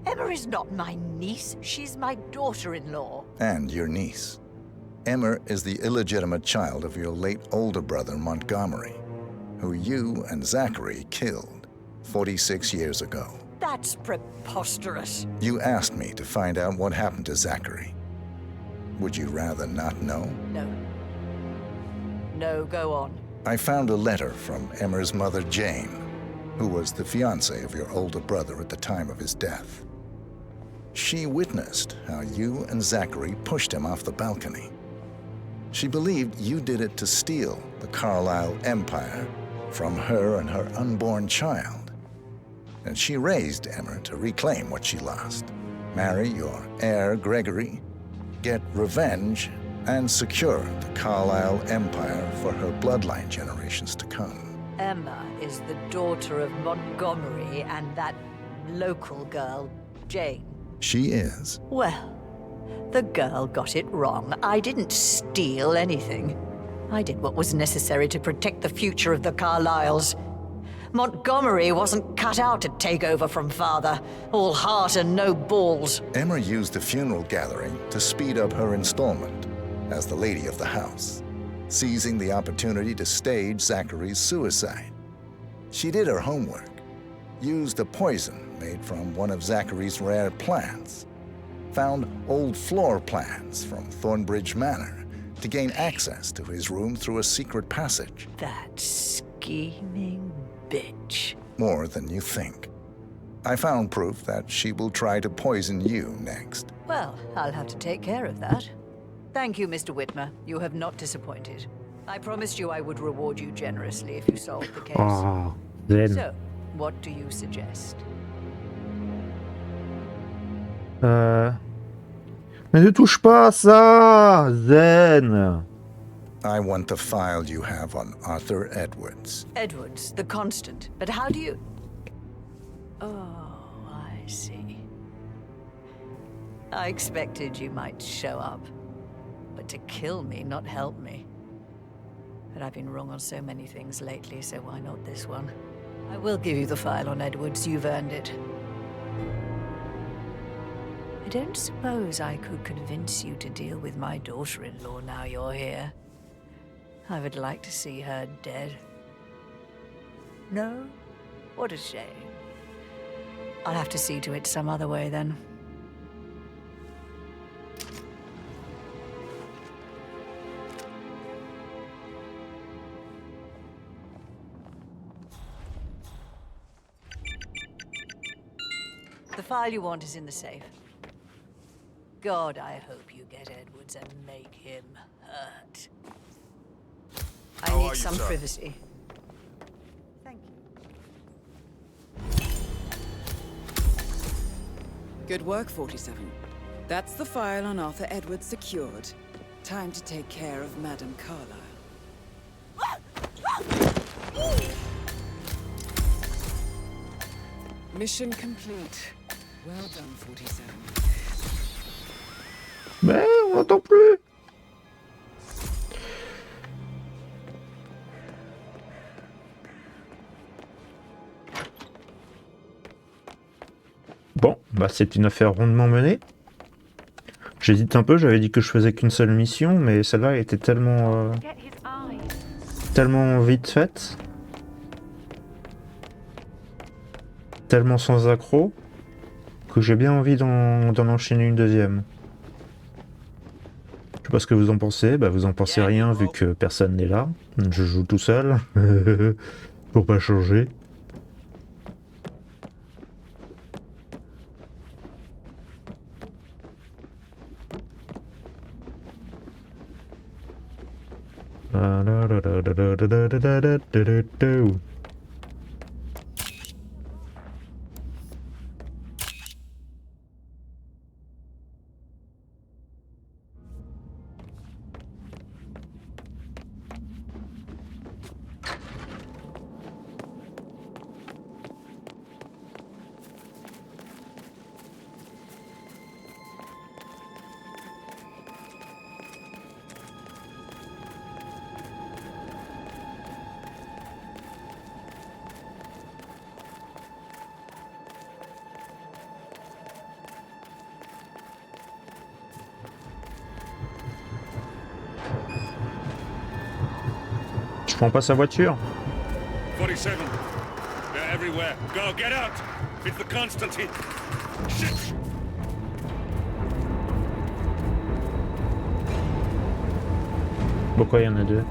Emma is not my niece. She's my daughter-in-law. And your niece. Emma is the illegitimate child of your late older brother Montgomery, who you and Zachary killed 46 years ago. That's preposterous. You asked me to find out what happened to Zachary. Would you rather not know? No. No, go on. I found a letter from Emma's mother, Jane, who was the fiancée of your older brother at the time of his death. She witnessed how you and Zachary pushed him off the balcony. She believed you did it to steal the Carlyle empire from her and her unborn child. And she raised Emma to reclaim what she lost, marry your heir Gregory, get revenge, and secure the Carlyle empire for her bloodline generations to come. Emma is the daughter of Montgomery and that local girl, Jane. She is. Well, the girl got it wrong. I didn't steal anything. I did what was necessary to protect the future of the Carlyles. Montgomery wasn't cut out to take over from father, all heart and no balls. Emma used the funeral gathering to speed up her installment as the lady of the house, seizing the opportunity to stage Zachary's suicide. She did her homework, used a poison made from one of Zachary's rare plants, found old floor plans from Thornbridge Manor to gain access to his room through a secret passage. That scheming bitch. More than you think. I found proof that she will try to poison you next. Well, I'll have to take care of that. Thank you, Mr. Whitmer. You have not disappointed. I promised you I would reward you generously if you solved the case. Oh, then. So, what do you suggest? Mais ne touche pas à ça, Zen. I want the file you have on Arthur Edwards. Edwards, the constant. But how do you... Oh, I see. I expected you might show up. But to kill me, not help me. But I've been wrong on so many things lately, so why not this one? I will give you the file on Edwards. You've earned it. I don't suppose I could convince you to deal with my daughter-in-law now you're here. I would like to see her dead. No? What a shame. I'll have to see to it some other way then. The file you want is in the safe. God, I hope you get Edwards and make him hurt. I need some privacy. Thank you. Good work, 47. That's the file on Arthur Edwards secured. Time to take care of Madame Carlyle. Mission complete. Well done, 47. Mais on n'entend plus. Bon, bah c'est une affaire rondement menée. J'hésite un peu, j'avais dit que je faisais qu'une seule mission, mais celle-là était tellement vite faite, tellement sans accroc, que j'ai bien envie d'en enchaîner une deuxième. Je sais pas ce que vous en pensez, bah vous en pensez rien vu que personne n'est là. Je joue tout seul, pour pas changer. Je prends pas sa voiture. 47. They're everywhere. Go, get out! It's the Constantine. Shit! Pourquoi il y en a deux?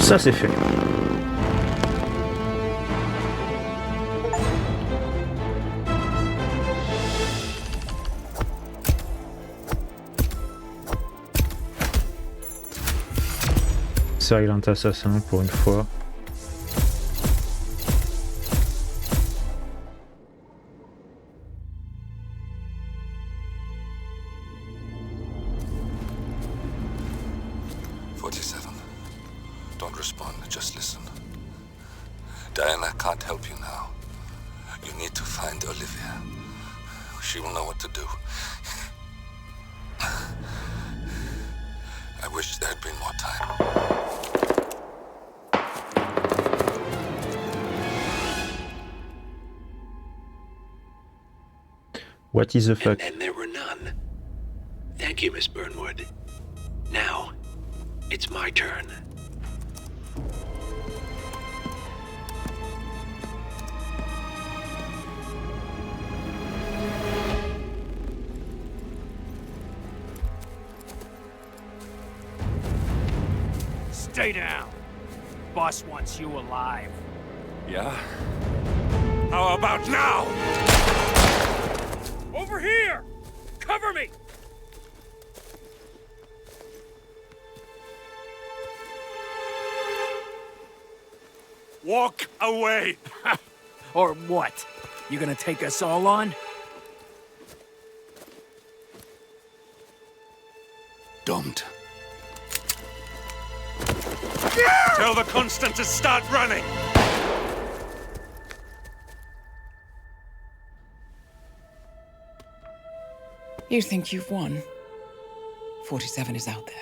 Ça c'est fait. Silent Assassin pour une fois. Don't respond, just listen. Diana can't help you now. You need to find Olivia. She will know what to do. I wish there had been more time. What is the fuck? And there were none. Thank you, Miss Burnwood. Now, it's my turn. Stay down. Boss wants you alive. Yeah? How about now? Over here! Cover me! Walk away! Or what? You gonna take us all on? Don't. Tell the Constant to start running! You think you've won? 47 is out there.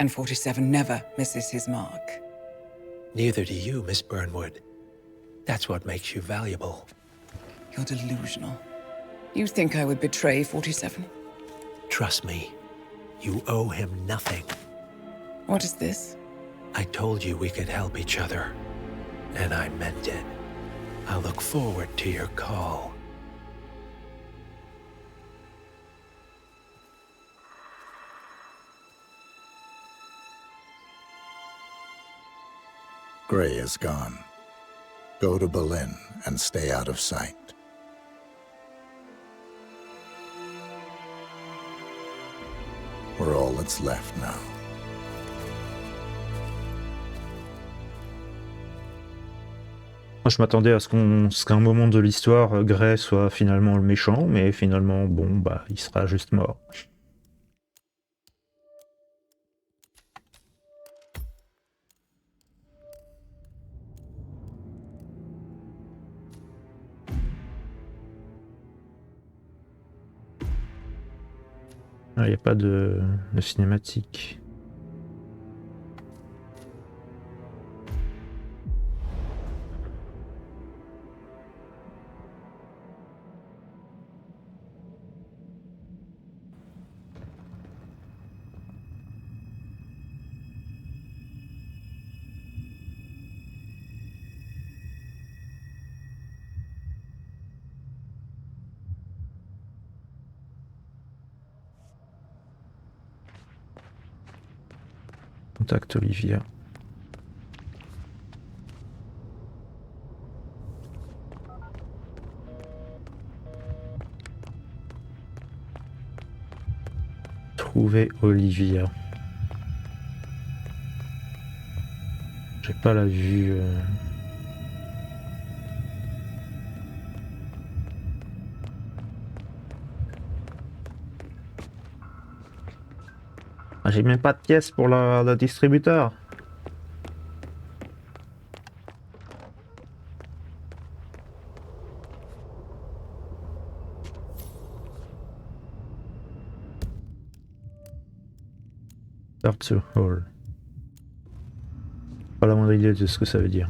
And 47 never misses his mark. Neither do you, Miss Burnwood. That's what makes you valuable. You're delusional. You think I would betray 47? Trust me, you owe him nothing. What is this? I told you we could help each other, and I meant it. I'll look forward to your call. Gray is gone. Go to Berlin and stay out of sight. We're all that's left now. Je m'attendais à ce qu'à un moment de l'histoire, Gray soit finalement le méchant, mais finalement, bon, bah, il sera juste mort. Ah, y a pas de cinématique. Contact Olivia. Trouver Olivia. J'ai pas la vue. Ah, j'ai même pas de pièce pour le distributeur. Start to hall. Pas la moindre idée de ce que ça veut dire.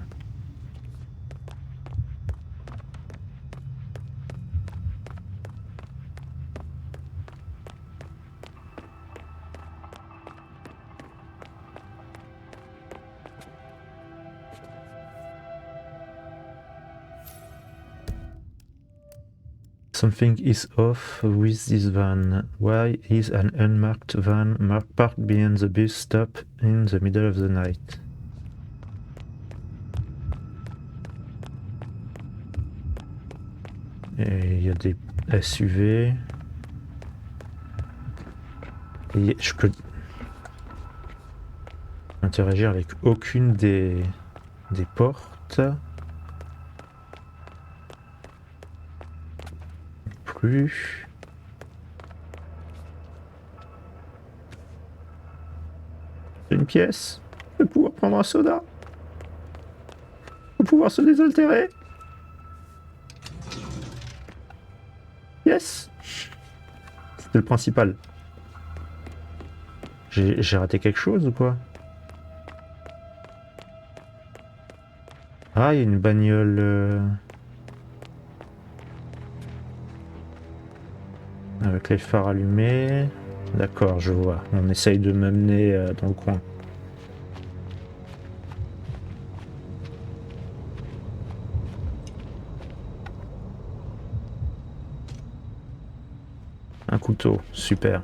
Something is off with this van. Why is an unmarked van parked behind the bus stop in the middle of the night? Et il y a des SUV. Et je peux interagir avec aucune des portes. Plus. Une pièce. Je vais pouvoir prendre un soda. Pour pouvoir se désaltérer. Yes. C'était le principal. J'ai raté quelque chose ou quoi? Ah, il y a une bagnole... avec les phares allumés. D'accord, je vois. On essaye de m'amener dans le coin. Un couteau, super.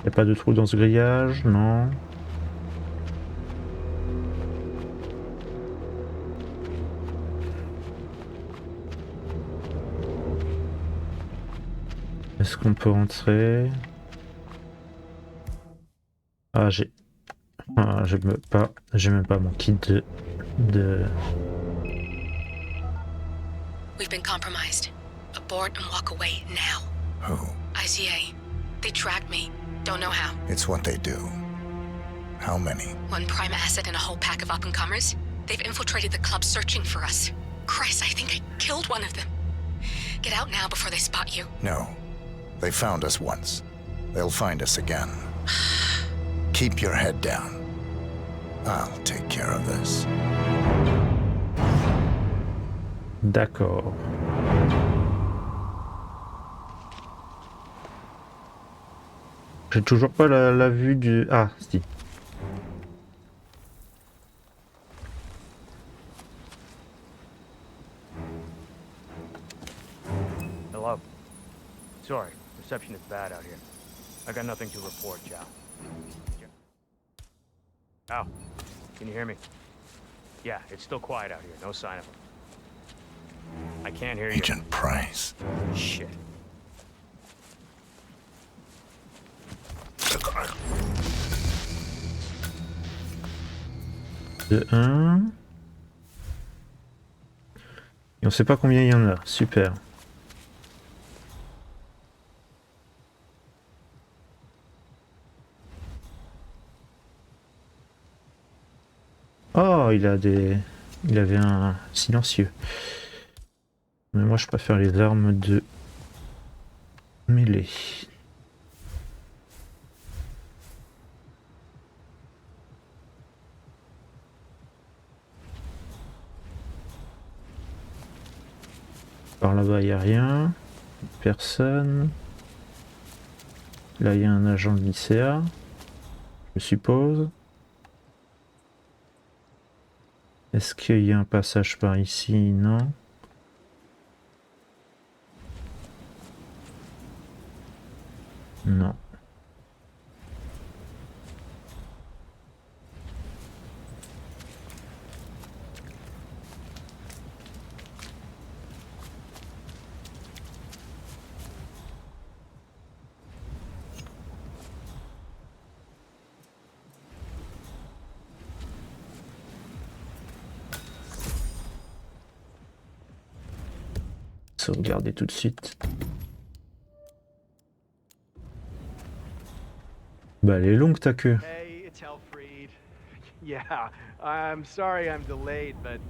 Y a pas de trou dans ce grillage, non. Est-ce qu'on peut rentrer? Ah, j'ai même pas mon kit de... We've been compromised. Abort and walk away now. Who? ICA. They tracked me. Don't know how. It's what they do. How many? One prime asset and a whole pack of up-and-comers. They've infiltrated the club searching for us. Christ, I think I killed one of them. Get out now before they spot you. No. They found us once. They'll find us again. Keep your head down. I'll take care of this. D'accord. J'ai toujours pas la vue du... Ah, si. Hello. Sorry, reception is bad out here. I got nothing to report, Chow. Ow. Can you hear me? Yeah, it's still quiet out here. No sign of him. I can't hear you. Agent Price. Shit. De 1. Et on sait pas combien il y en a. Super. Oh, il avait un silencieux. Mais moi je préfère les armes de mêlée. Par là-bas il n'y a rien. Personne. Là il y a un agent de lycéa. Je suppose. Est-ce qu'il y a un passage par ici? Non. Non. Sauvegarder tout de suite. Bah elle est longue ta queue. Hey, it's Helfried. Yeah, I'm sorry I'm delayed, but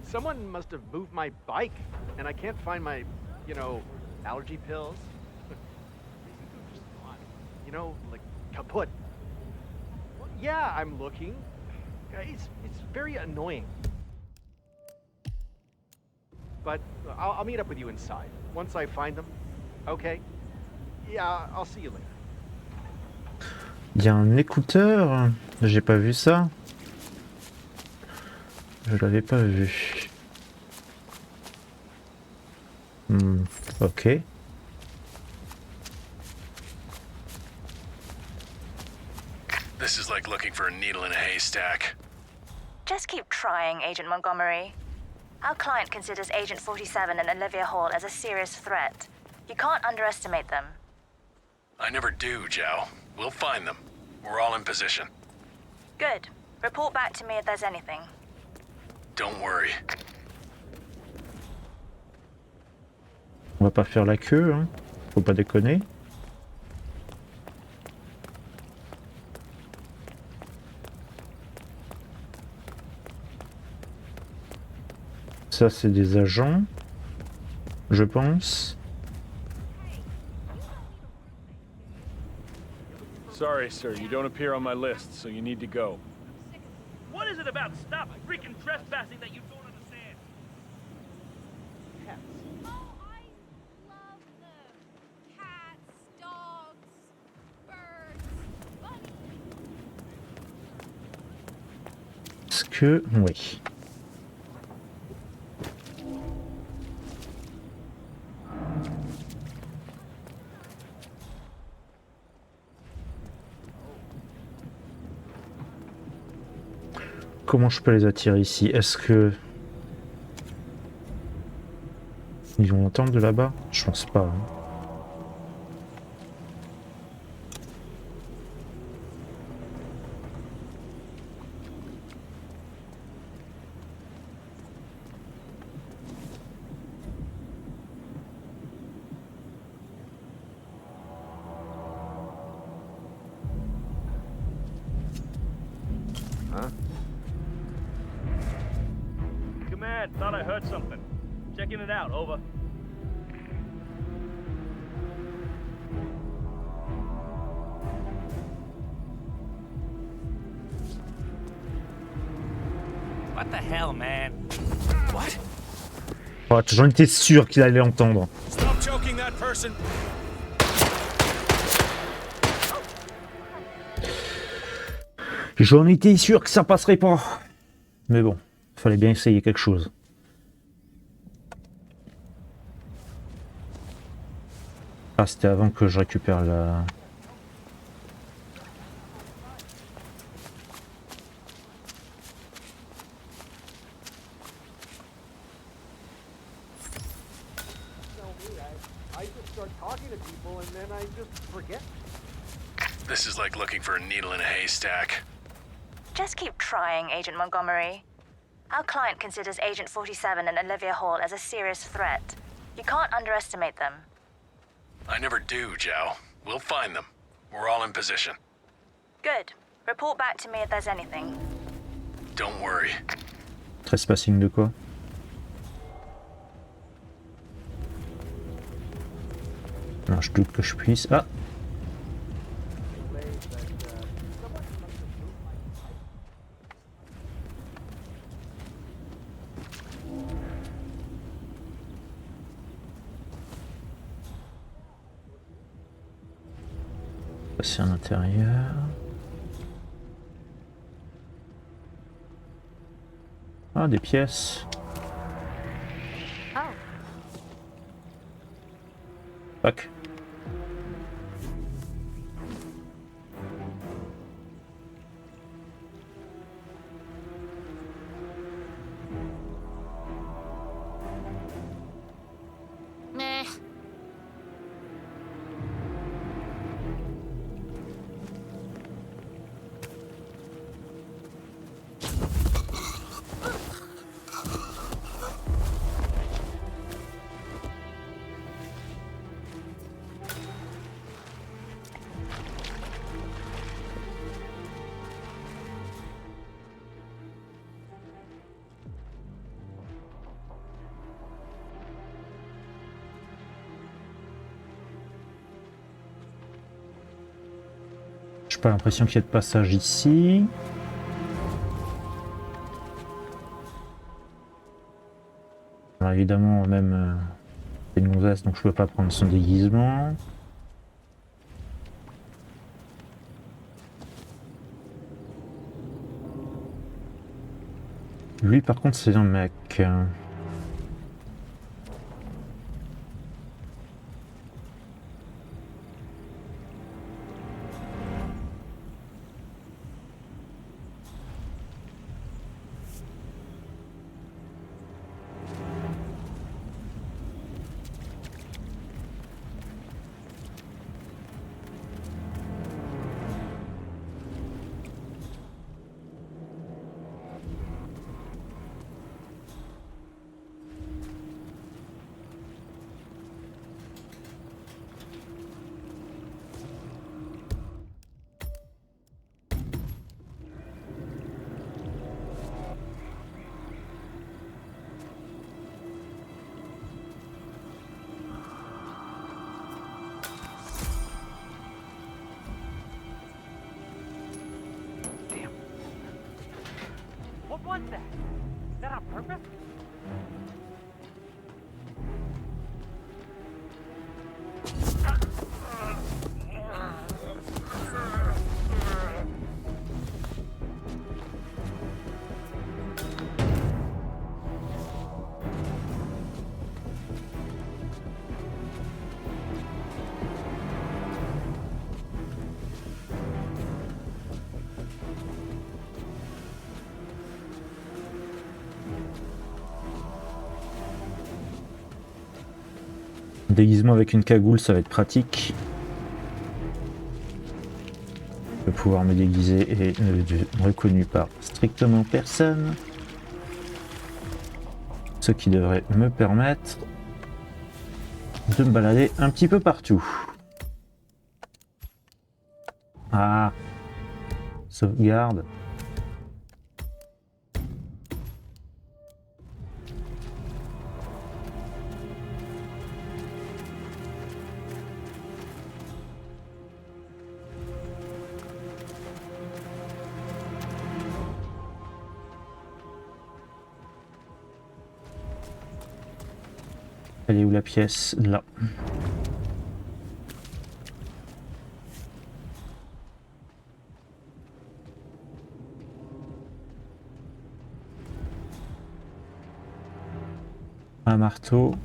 someone must have moved my bike, and I can't find my, you know, allergy pills. You know, like kaput. Well, yeah, I'm looking. It's very annoying. But I'll meet up with you inside once I find them. Okay? Yeah, I'll see you later. Il y a un écouteur. J'ai pas vu ça. Je l'avais pas vu. Ok. This is like looking for a needle in a haystack. Just keep trying, Agent Montgomery. Our client considers Agent 47 and Olivia Hall as a serious threat. You can't underestimate them. I never do, Zhao. We'll find them. We're all in position. Good. Report back to me if there's anything. Don't worry. On va pas faire la queue, hein. Faut pas déconner. Ça c'est des agents, je pense. Sorry, sir, you don't appear on my list, so you need to go. What is it about stop freaking trespassing that you don't understand? Cats. Oh, I love them. Cats, dogs, birds, bunnies. Est-ce que... oui. Comment je peux les attirer ici? Est-ce que... ils vont entendre de là-bas? Je pense pas. Hein. Command, thought I heard something. Checking it out, over. What the hell, man? What? Oh, j'en étais sûr qu'il allait entendre. Stop choking that person. J'en étais sûr que ça passerait pas. Mais bon, fallait bien essayer quelque chose. Ah, c'était avant que je récupère la... I just start talking to people and then I just forget. This is like looking for a needle in a haystack. Just keep trying, Agent Montgomery. Our client considers Agent 47 and Olivia Hall as a serious threat. You can't underestimate them. I never do, Zhao. We'll find them. We're all in position. Good. Report back to me if there's anything. Don't worry. Trespassing de quoi? Non, je doute que je puisse. Ah! Passer à l'intérieur. Ah, des pièces. Fuck. Meh. J'ai pas l'impression qu'il y ait de passage ici. Alors évidemment, même c'est une gonzesse, donc je peux pas prendre son déguisement. Lui par contre c'est un mec. What was that? Is that on purpose? Déguisement avec une cagoule, ça va être pratique. Je vais pouvoir me déguiser et reconnu par strictement personne. Ce qui devrait me permettre de me balader un petit peu partout. Ah, sauvegarde. Elle est où la pièce? Là. Un marteau.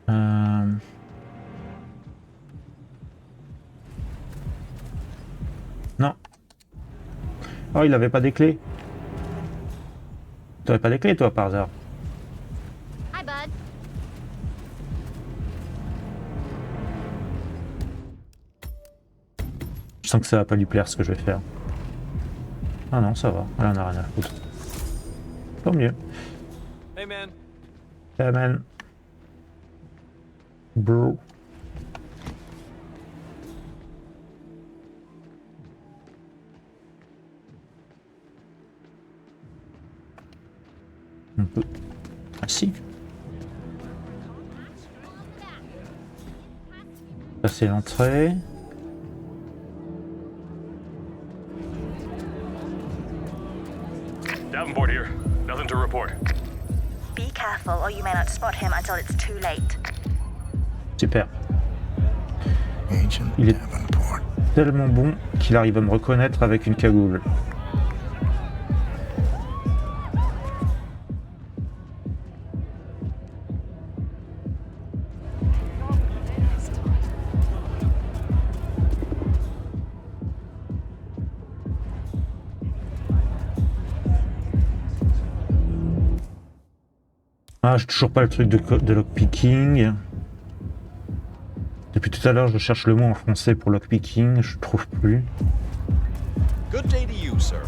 Non. Oh, il avait pas des clés. T'aurais pas des clés, toi, par hasard? Hi, bud. Je sens que ça va pas lui plaire ce que je vais faire. Ah non, ça va. Elle en a rien à foutre. Tant mieux. Hey man. Hey man. Bro. On peut... Ah si. Ça c'est l'entrée. Davenport here. Nothing to report. Be careful or you may not spot him until it's too late. Super. Il est tellement bon qu'il arrive à me reconnaître avec une cagoule. Ah, j'ai toujours pas le truc de lockpicking. Depuis tout à l'heure, je cherche le mot en français pour lockpicking, je trouve plus. Good day to you, sir.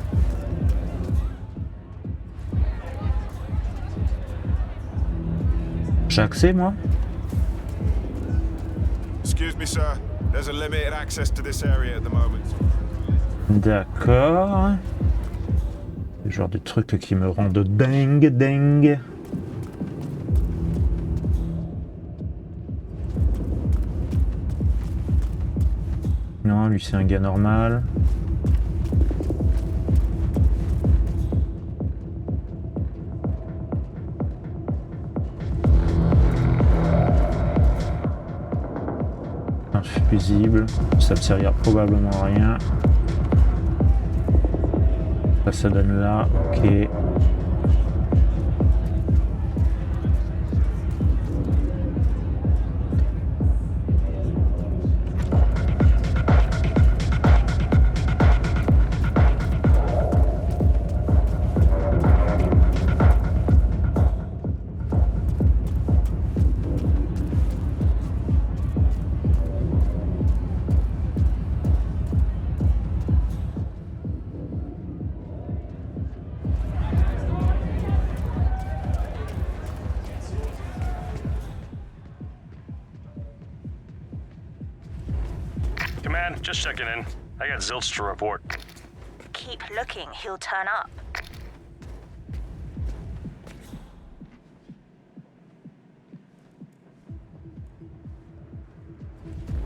J'ai accès, moi? Excuse me, sir. There's a limited access to this area at the moment. D'accord. Le genre de truc qui me rend de dingue. Non, lui c'est un gars normal. Un fusible, ça me servira probablement à rien. Ça donne là, ok. Command, just checking in. I got zilch to report. Keep looking, he'll turn up.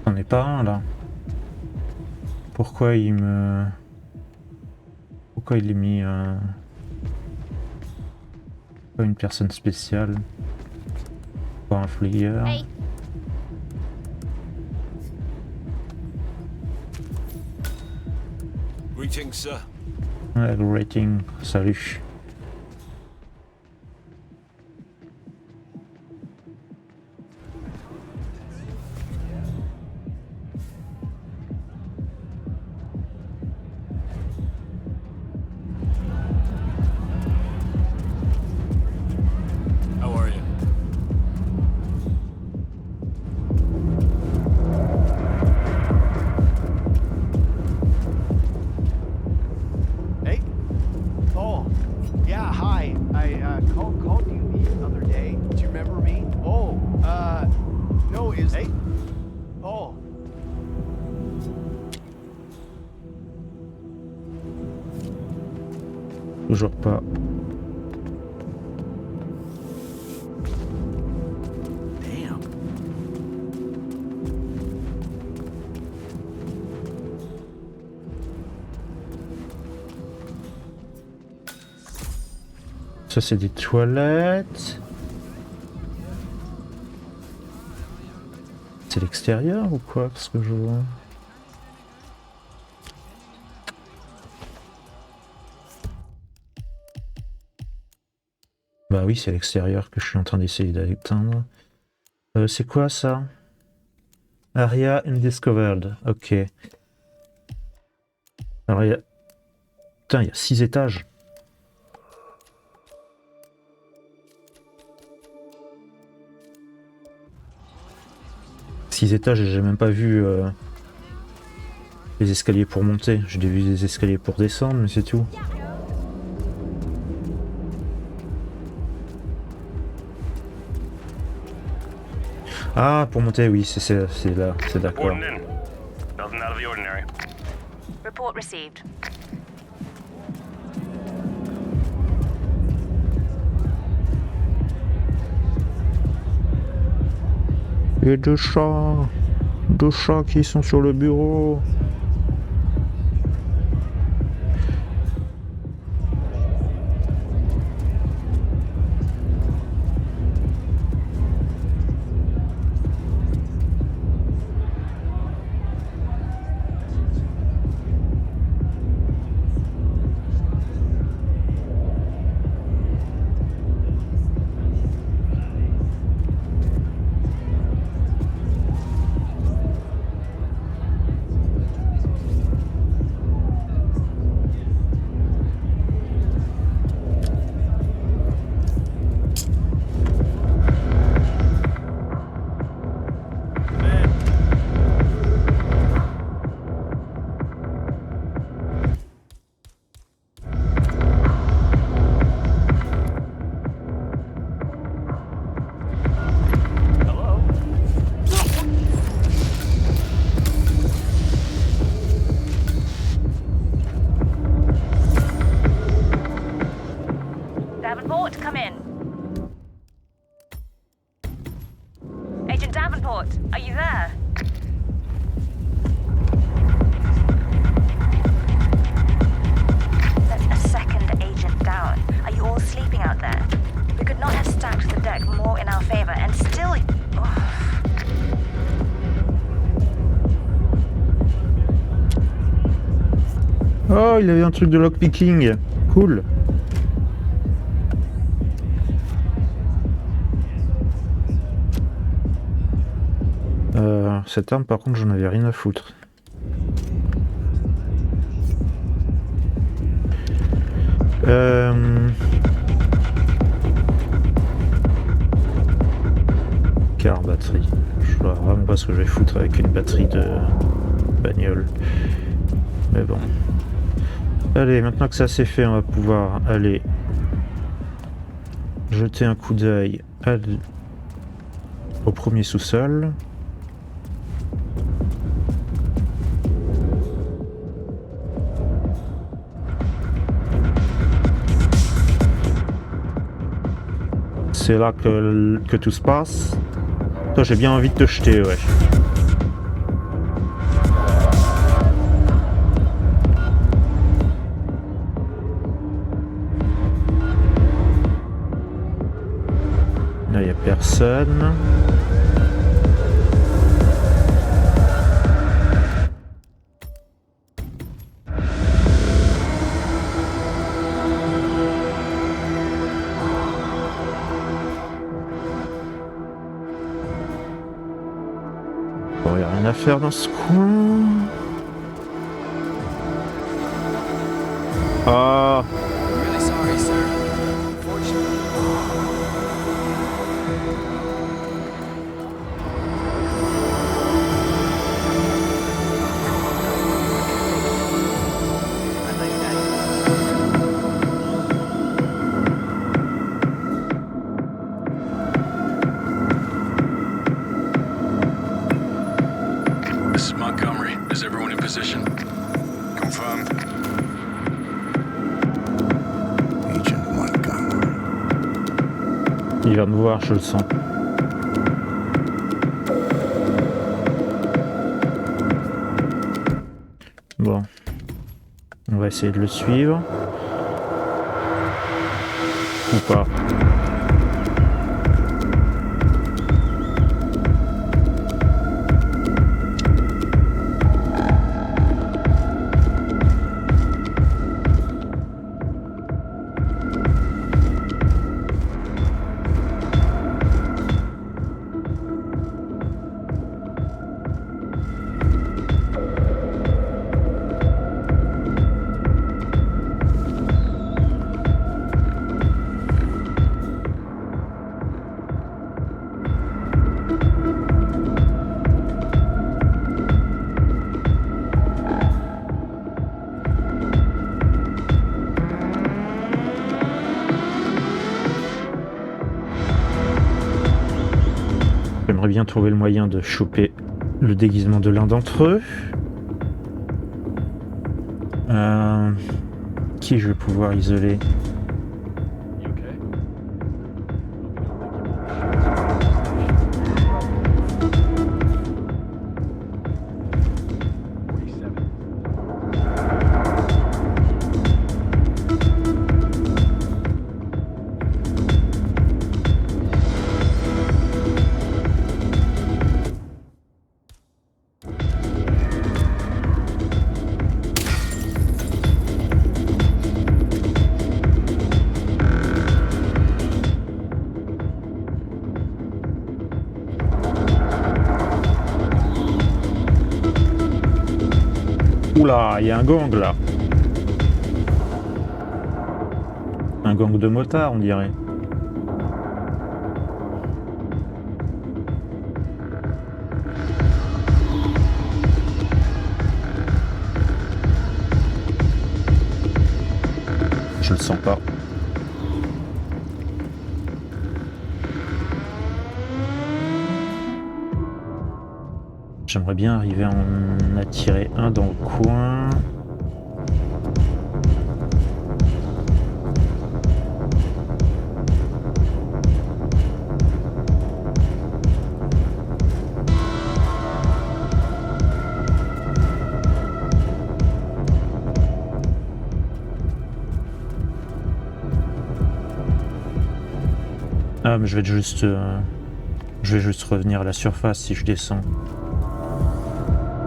C'en est pas un là. Pourquoi il me... Pourquoi il est mis pas une personne spéciale? Pas un flieur. Hey. Greetings, sir. Ouais, le rating, salut. How are you? Hey? Oh, yeah, hi. I called you the other day. Do you remember me? Oh, no, is... Hey? Oh. Toujours pas. Damn. Ça c'est des toilettes. C'est l'extérieur ou quoi? Parce que je vois. Bah oui, c'est l'extérieur que je suis en train d'essayer d'éteindre. C'est quoi ça? Area undiscovered. Ok. Alors il y a... Putain, il y a 6 étages. Étages et j'ai même pas vu les escaliers pour monter. J'ai vu des escaliers pour descendre, mais c'est tout. Ah, pour monter, oui, c'est là, c'est d'accord. Nothing out of the ordinary. Report received. Et deux chats qui sont sur le bureau. Davenport, come in. Agent Davenport, are you there? That's a second agent down. Are you all sleeping out there? We could not have stacked the deck more in our favor, and still... Oh, il avait un truc de lockpicking. Cool. Cette arme, par contre, j'en avais rien à foutre. Car batterie. Je vois vraiment pas ce que je vais foutre avec une batterie de bagnole. Mais bon. Allez, maintenant que ça c'est fait, on va pouvoir aller jeter un coup d'œil au premier sous-sol. C'est là que tout se passe. Toi, j'ai bien envie de te jeter, ouais. Là, il n'y a personne. Bon, il n'y a rien à faire dans ce coin. Ah. This is Montgomery. Is everyone in position? Confirmed. Agent Montgomery. Il va me voir, je le sens. Bon. On va essayer de le suivre. Ou pas. J'aimerais bien trouver le moyen de choper le déguisement de l'un d'entre eux. Qui je vais pouvoir isoler? Oula, il y a un gang là. Un gang de motards, on dirait. Je le sens pas. J'aimerais bien arriver à en attirer un dans le coin. Ah mais je vais juste revenir à la surface si je descends.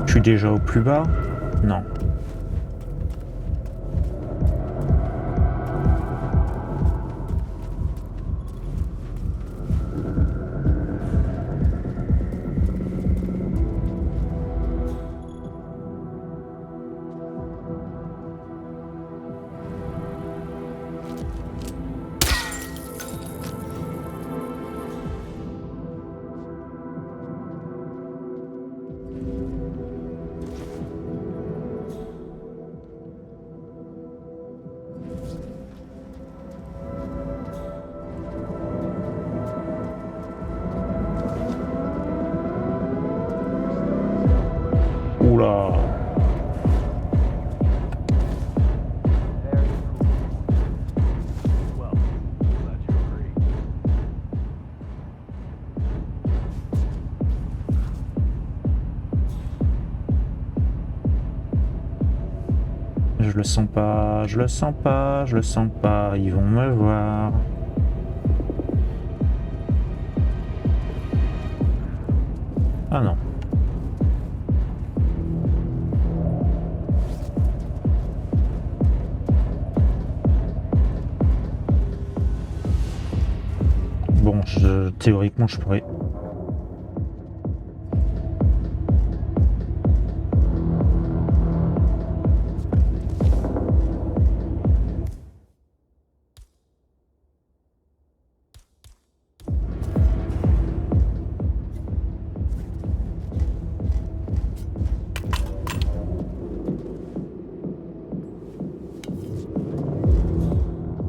Je suis déjà au plus bas? Non. Oula. Je le sens pas, je le sens pas, je le sens pas, ils vont me voir. Ah non. Bon, théoriquement, je pourrais...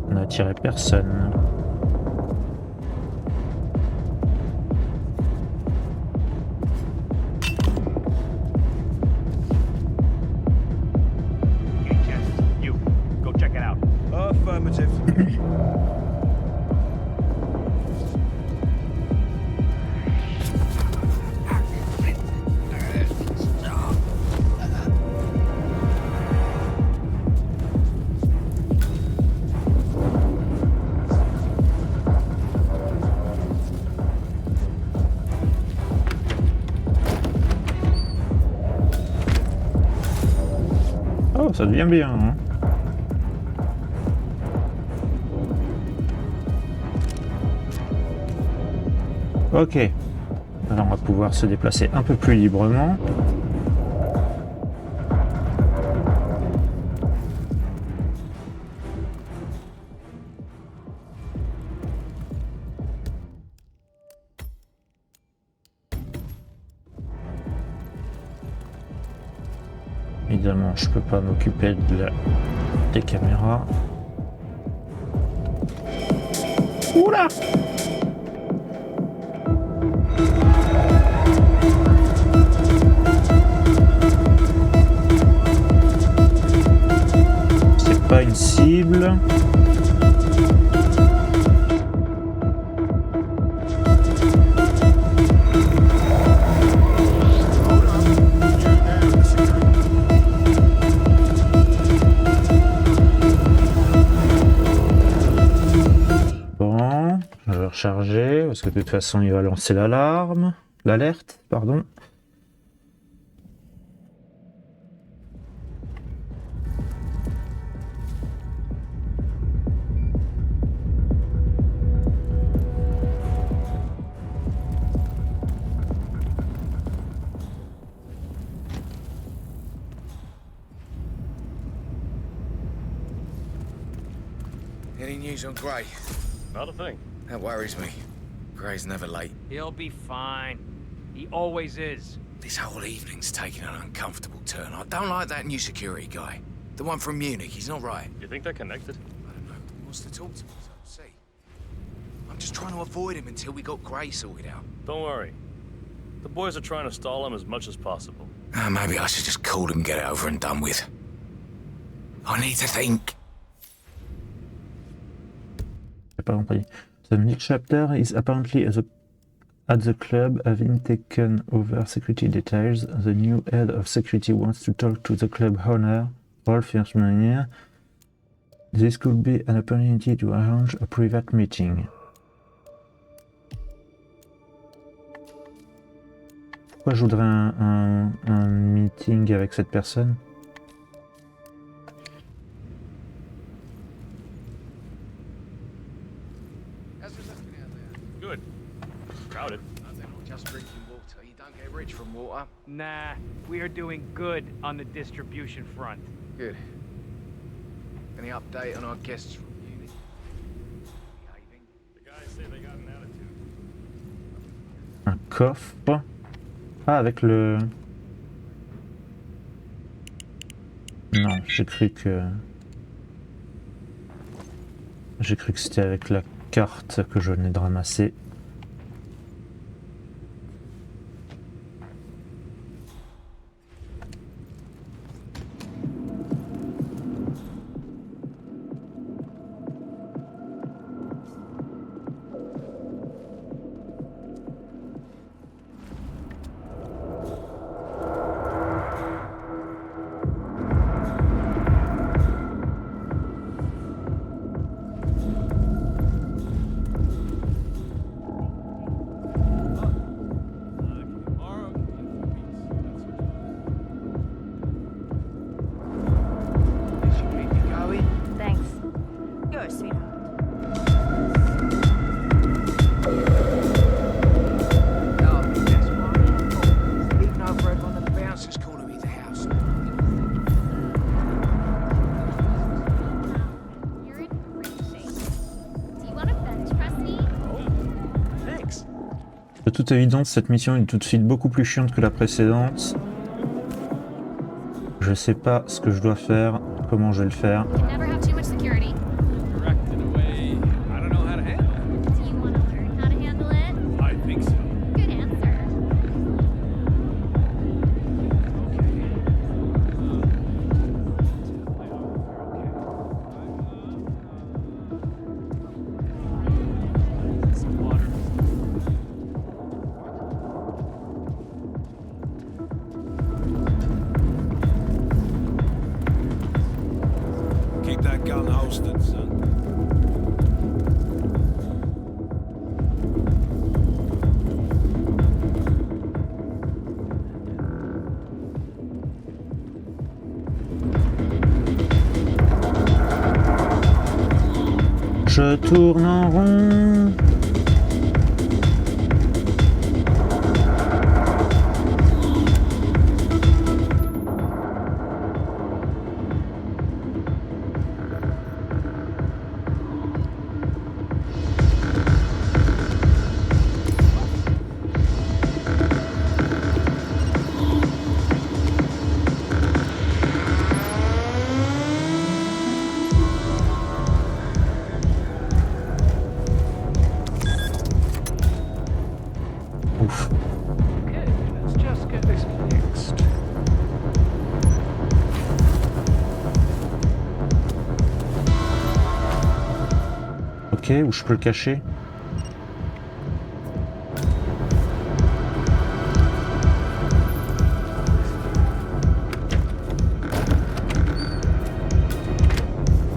On n'a attiré personne. Affirmative. Oh, ça devient bien, hein. Ok, alors on va pouvoir se déplacer un peu plus librement. Évidemment, je peux pas m'occuper des caméras. Oula! pas une cible. Bon, je vais recharger parce que de toute façon il va lancer l'alarme. L'alerte, pardon. Any news on Gray? Not a thing. That worries me. Gray's never late. He'll be fine. He always is. This whole evening's taking an uncomfortable turn. I don't like that new security guy. The one from Munich, he's not right. You think they're connected? I don't know. He wants to talk to me, so see. I'm just trying to avoid him until we got Gray sorted out. Don't worry. The boys are trying to stall him as much as possible. Maybe I should just call him and get it over and done with. I need to think. Pas compris. The next chapter is apparently at the club, having taken over security details. The new head of security wants to talk to the club owner, Rolf Hirschmanier. This could be an opportunity to arrange a private meeting. Pourquoi je voudrais un meeting avec cette personne? Good. Crowded. Just drinking water. You don't get rich from water. Nah, we are doing good on the distribution front. Good. Any update on our guests from Munich? Behaving? The guys say they got an attitude. Un coffre. Ah, avec le... Non, j'ai cru que c'était avec la carte que je venais de ramasser. De toute évidence, cette mission est tout de suite beaucoup plus chiante que la précédente. Je sais pas ce que je dois faire, comment je vais le faire. Je tourne en rond. Ok, où je peux le cacher?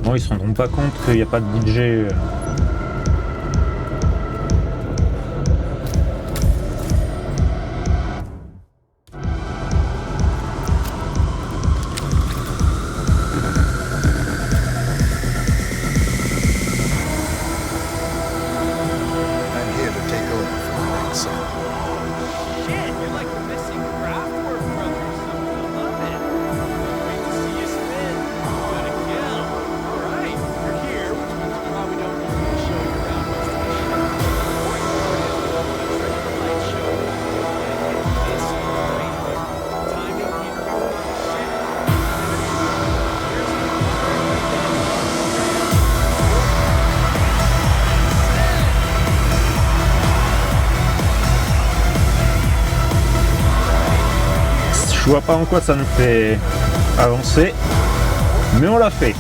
Bon, ils se rendront pas compte qu'il n'y a pas de budget. Je vois pas en quoi ça nous fait avancer, mais on l'a fait.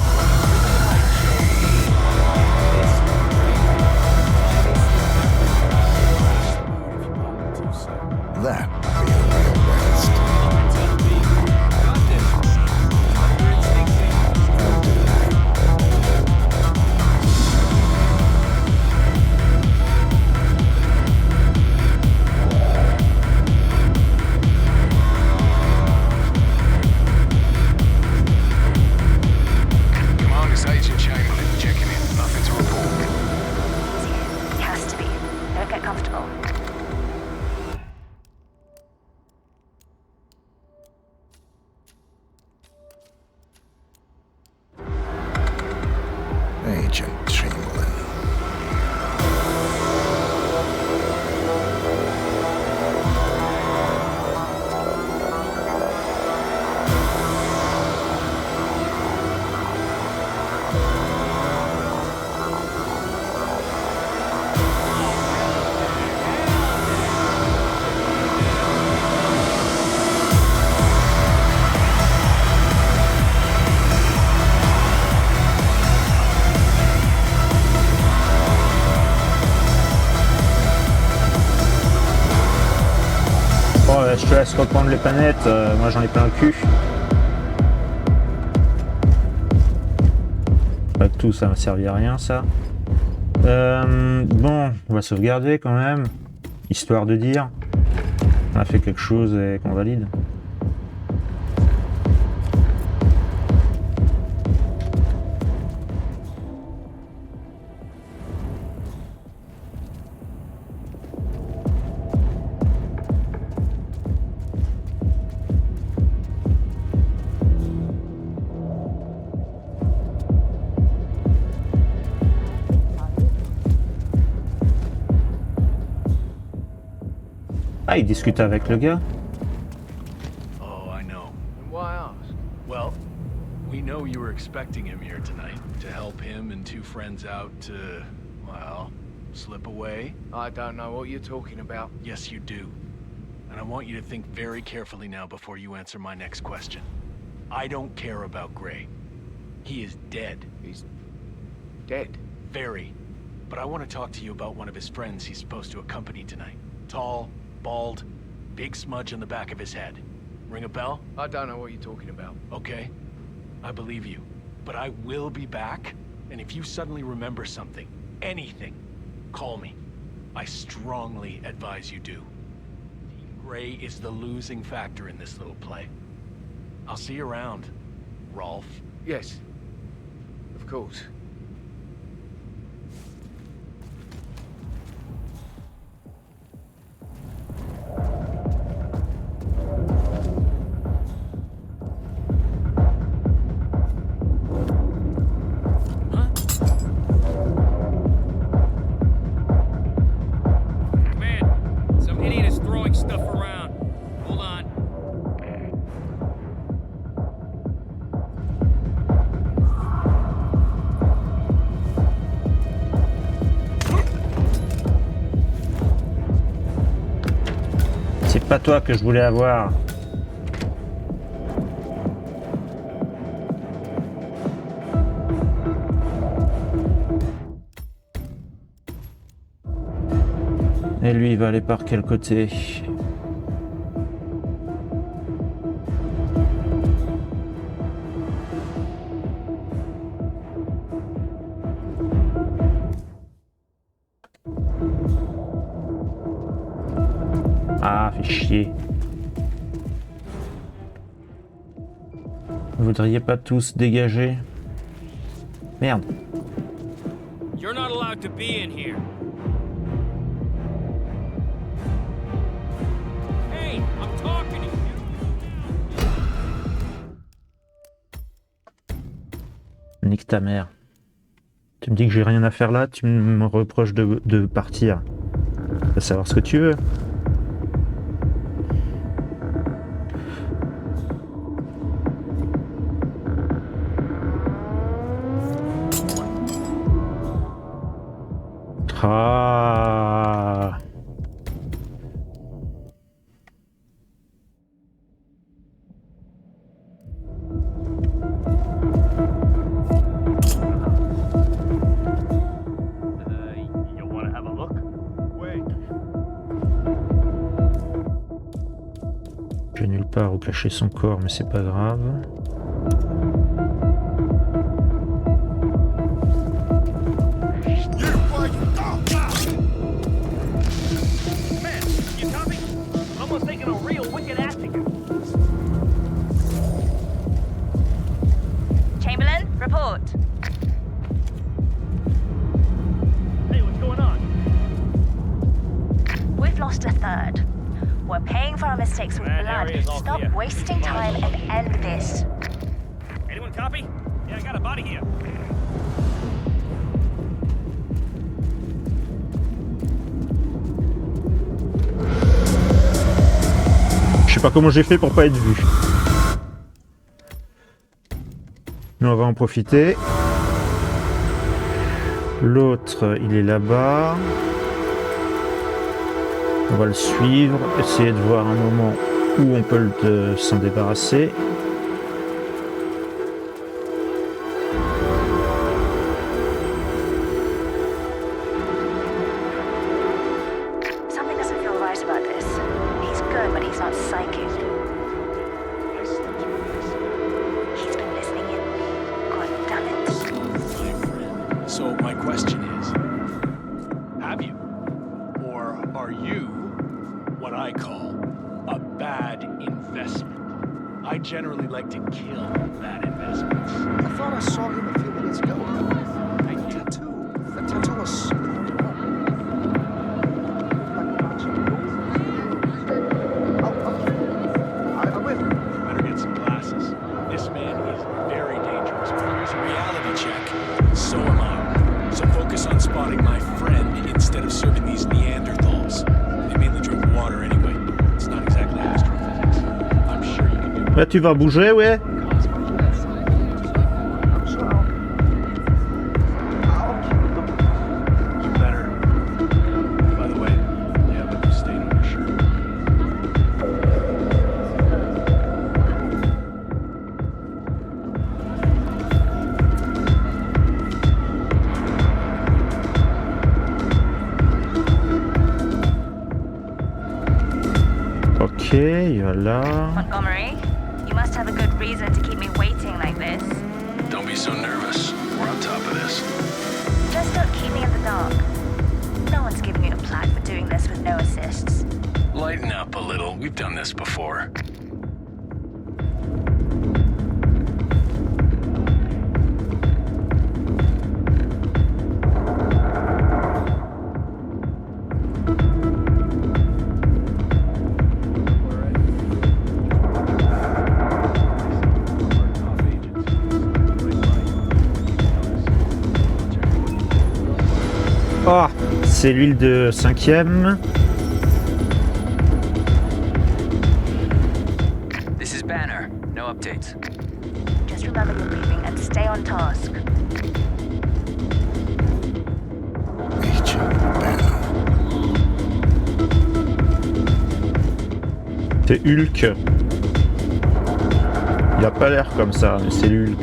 Je te laisse reprendre les planètes, moi j'en ai plein le cul. Pas que tout ça m'a servi à rien ça. Bon, on va sauvegarder quand même, histoire de dire on a fait quelque chose et qu'on valide. Ah, il discute avec le gars. Oh, I know. And why ask? Well, we know you were expecting him here tonight to help him and two friends out to, well, slip away. I don't know what you're talking about. Yes, you do. And I want you to think very carefully now before you answer my next question. I don't care about Gray. He is dead. He's dead? Very. But I want to talk to you about one of his friends he's supposed to accompany tonight. Tall, bald, big smudge on the back of his head. Ring a bell? I don't know what you're talking about. Okay, I believe you. But I will be back, and if you suddenly remember something, anything, call me. I strongly advise you do. Team Gray is the losing factor in this little play. I'll see you around, Rolf. Yes, of course. C'est pas toi que je voulais avoir. Et lui, il va aller par quel côté? Ah, fait chier. Vous voudriez pas tous dégager? Merde. You're not allowed to be in here. Hey, I'm talking to you. Nique ta mère. Tu me dis que j'ai rien à faire là, tu me reproches de partir. Tu vas savoir ce que tu veux. Ah. You wanna have a look? Wait. J'ai nulle part où cacher son corps, mais c'est pas grave. Man, you copy? Someone's taking a real wicked ass to you. Chamberlain, report. Hey, what's going on? We've lost a third. We're paying for our mistakes with Man, blood. area's all Stop clear. wasting time and end this. Anyone copy? Yeah, I got a body here. Je sais pas comment j'ai fait pour pas être vu. Mais on va en profiter. L'autre, il est là-bas. On va le suivre, essayer de voir un moment où on peut s'en débarrasser. Something doesn't feel right about this. He's good, but he's not psychic. He's been listening in. God damn it. So my question is, have you? Or are you what I call a bad investment? I generally like to kill bad investments. I thought I saw him a few minutes ago. I did too. The tattoo was... I'm with you. Better get some glasses. This man is very dangerous. But here's a reality check. So am I. So focus on spotting my friend instead of serving these Neanderthals. They mainly drink water anyway. It's not exactly astrophysics. I'm sure you can do it. Là, tu vas bouger, ouais? You better. By the way, yeah, but you stayed on your shirt. Ok, voilà. Montgomery, you must have a good reason to keep me waiting like this. Don't be so nervous. We're on top of this. Just don't keep me in the dark. No one's giving you a plaque for doing this with no assists. Lighten up a little. We've done this before. Ah, c'est l'huile de 5e. This is Banner. No updates. Just remember your briefing and stay on task. C'est Hulk. Il a pas l'air comme ça, mais c'est Hulk.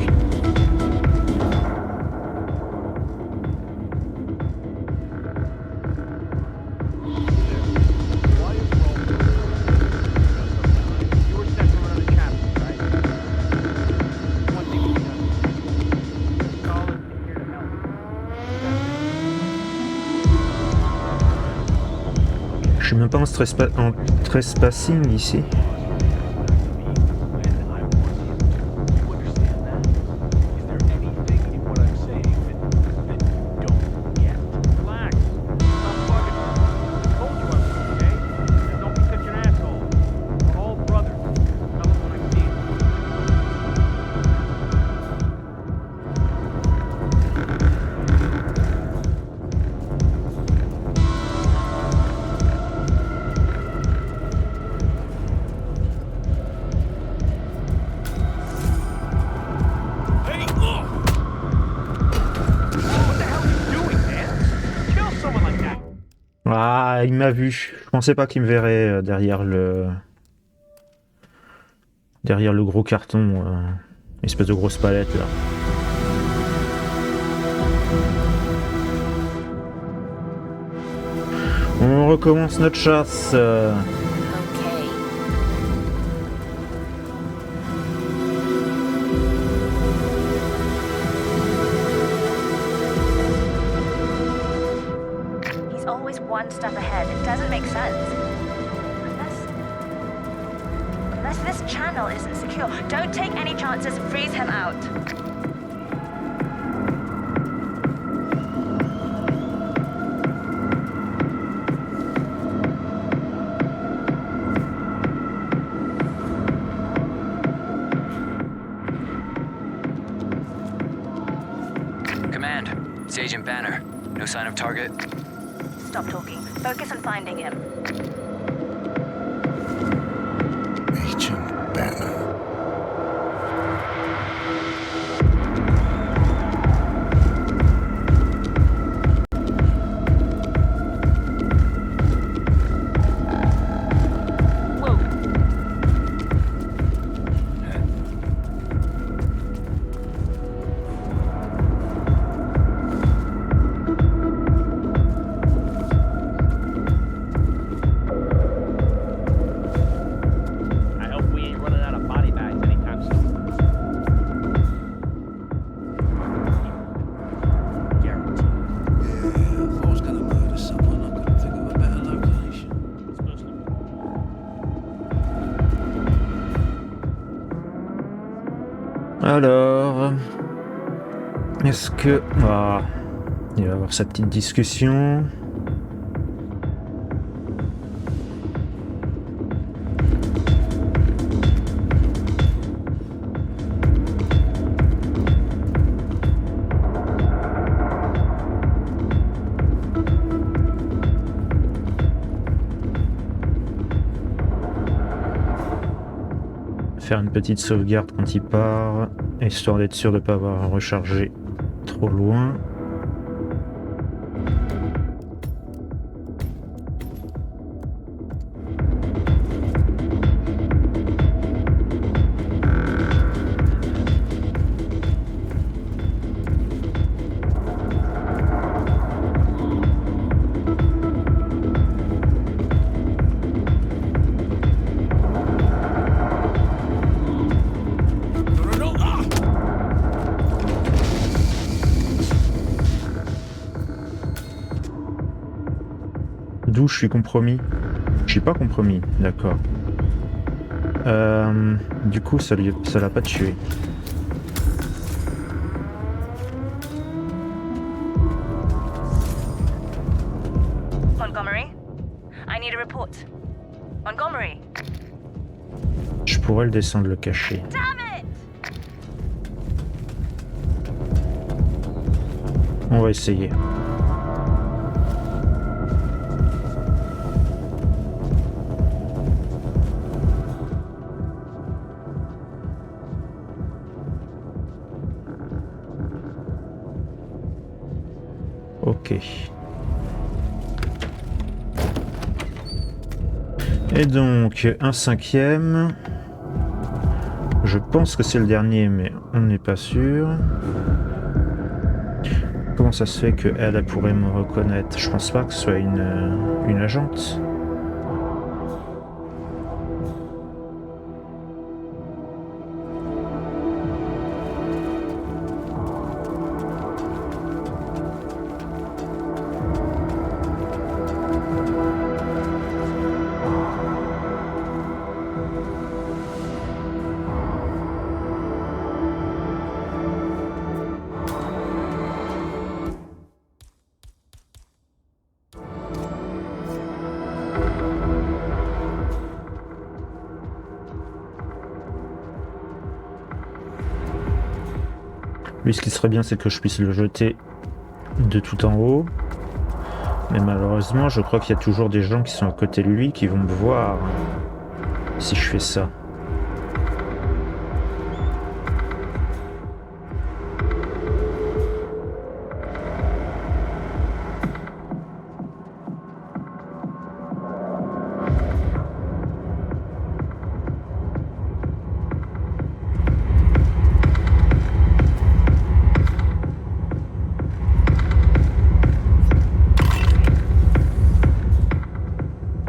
Je suis même pas en trespassing ici. Ah, il m'a vu. Je pensais pas qu'il me verrait derrière le gros carton, espèce de grosse palette là. On recommence notre chasse. One step ahead. It doesn't make sense. Unless this channel isn't secure. Don't take any chances. Freeze him out. Command, it's Agent Banner. No sign of target? Stop talking. Focus on finding him. Agent Banner. Alors, est-ce que... Ah, il va y avoir sa petite discussion. Faire une petite sauvegarde quand il part, histoire d'être sûr de ne pas avoir à recharger trop loin. D'où je suis compromis. Je suis pas compromis, d'accord. Du coup, ça l'a pas tué. Montgomery, I need a report. Montgomery. Je pourrais le descendre, le cacher. Damn it! On va essayer. Ok. Et donc, un 5e. Je pense que c'est le dernier, mais on n'est pas sûr. Comment ça se fait qu'elle pourrait me reconnaître? Je pense pas que ce soit une agente. Lui, ce qui serait bien, c'est que je puisse le jeter de tout en haut. Mais malheureusement, je crois qu'il y a toujours des gens qui sont à côté de lui qui vont me voir si je fais ça.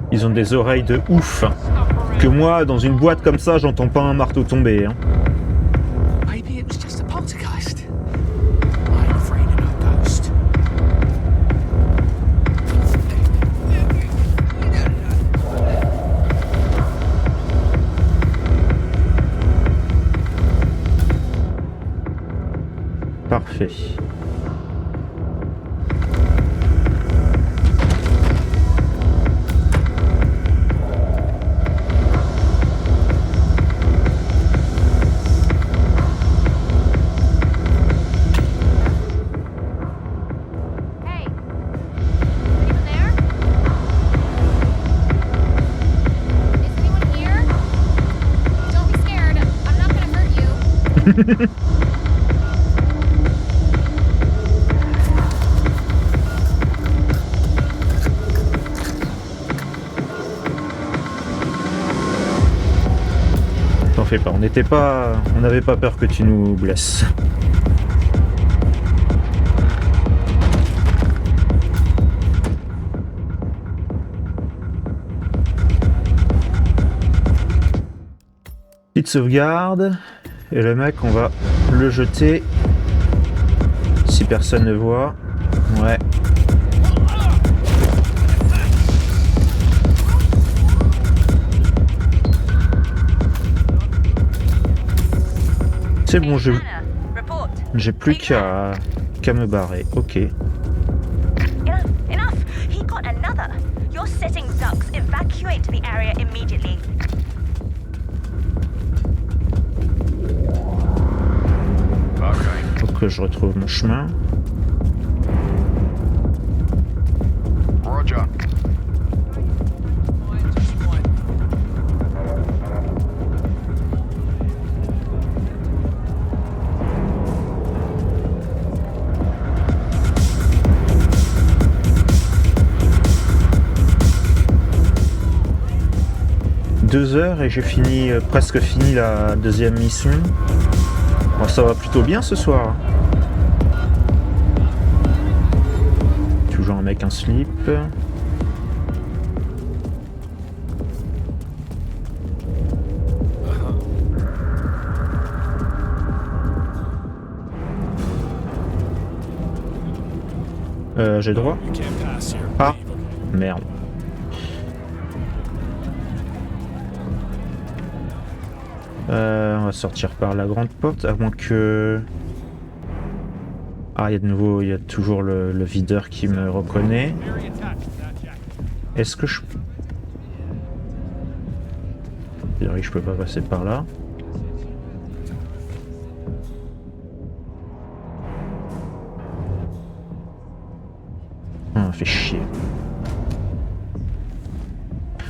Ils ont des oreilles de ouf. Que moi, dans une boîte comme ça, j'entends pas un marteau tomber. Hein. Parfait. T'en fais pas, on n'avait pas peur que tu nous blesses. Petite sauvegarde. Et le mec, on va le jeter si personne ne voit. Ouais. C'est bon, j'ai plus qu'à me barrer. Ok. Enough! He got another. You're sitting ducks. Evacuate the area immediately. Faut que je retrouve mon chemin. Roger. 2 heures et j'ai fini, presque fini la deuxième mission. Bon, ça va plutôt bien ce soir. Toujours un mec en slip. J'ai droit? Ah, merde. On va sortir par la grande porte, à moins que... Ah, il y a toujours le videur qui me reconnaît. Est-ce que je... Je peux pas passer par là. Ah, fait chier.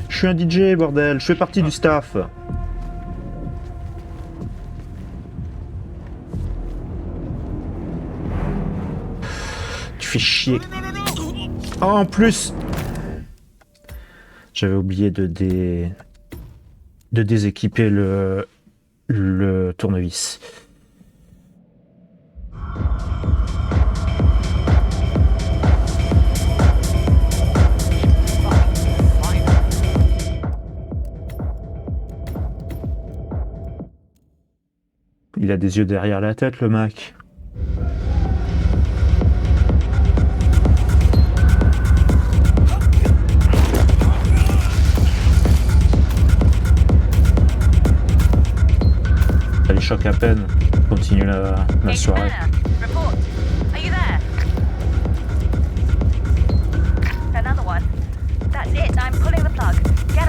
Je suis un DJ, bordel, je fais partie du staff. Tu fais chier. Oh, en plus, j'avais oublié de déséquiper le tournevis. Il a des yeux derrière la tête, le mec. Ça les choque à peine. Continue la soirée.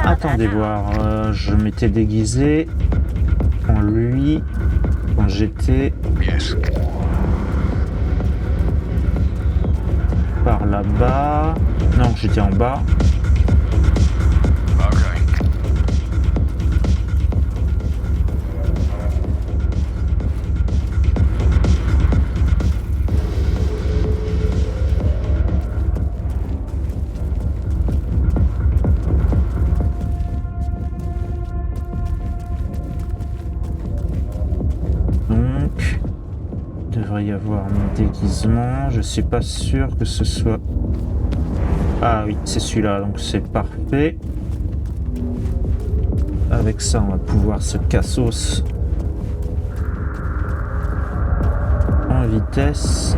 Attendez voir, je m'étais déguisé en lui quand j'étais là-bas. Non, j'étais en bas. Y avoir mon déguisement, je suis pas sûr que ce soit... Ah oui, c'est celui-là, donc c'est parfait. Avec ça, on va pouvoir se cassos en vitesse.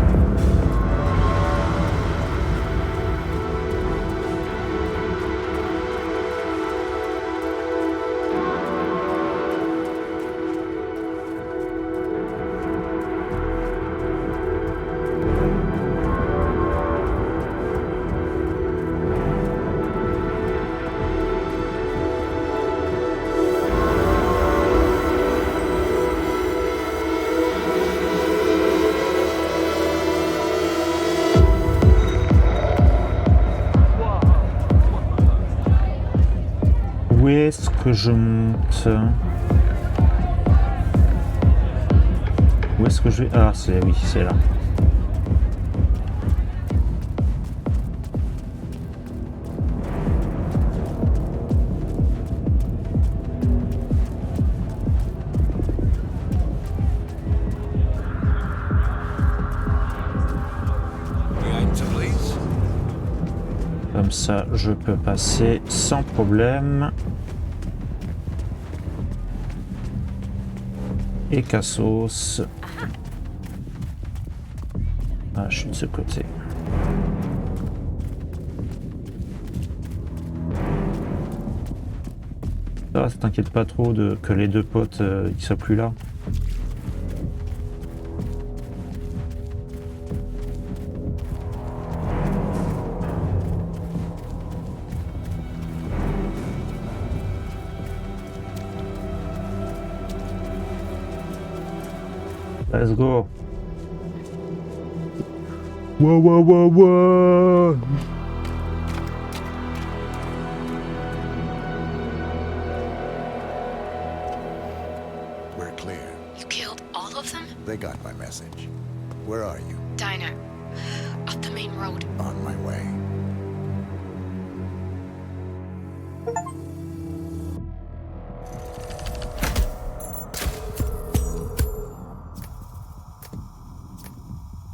Où est-ce que je monte? Où est-ce que je vais? Ah, c'est oui, c'est là. Comme ça, je peux passer sans problème. Et cassos. Ah, je suis de ce côté. Ça va, t'inquiète pas trop que les deux potes ils soient plus là. Let's go. Wow, wow, wow, wow. We're clear. You killed all of them? They got my message. Where are you? Diner. Up the main road. On my way.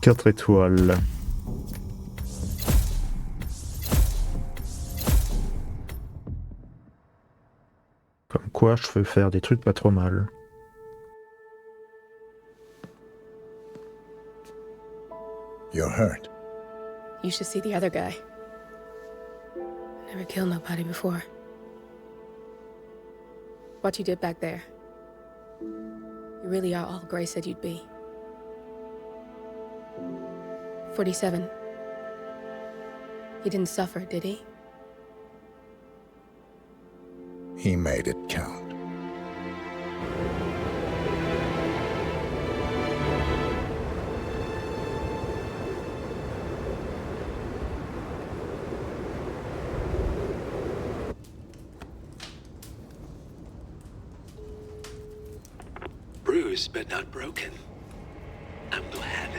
Quatre étoiles. Comme quoi, je peux faire des trucs pas trop mal. You're hurt. You should see the other guy. Never killed nobody before. What you did back there. You really are all Gray said you'd be. 47. He didn't suffer, did he? He made it count. Bruised but not broken. I'm glad.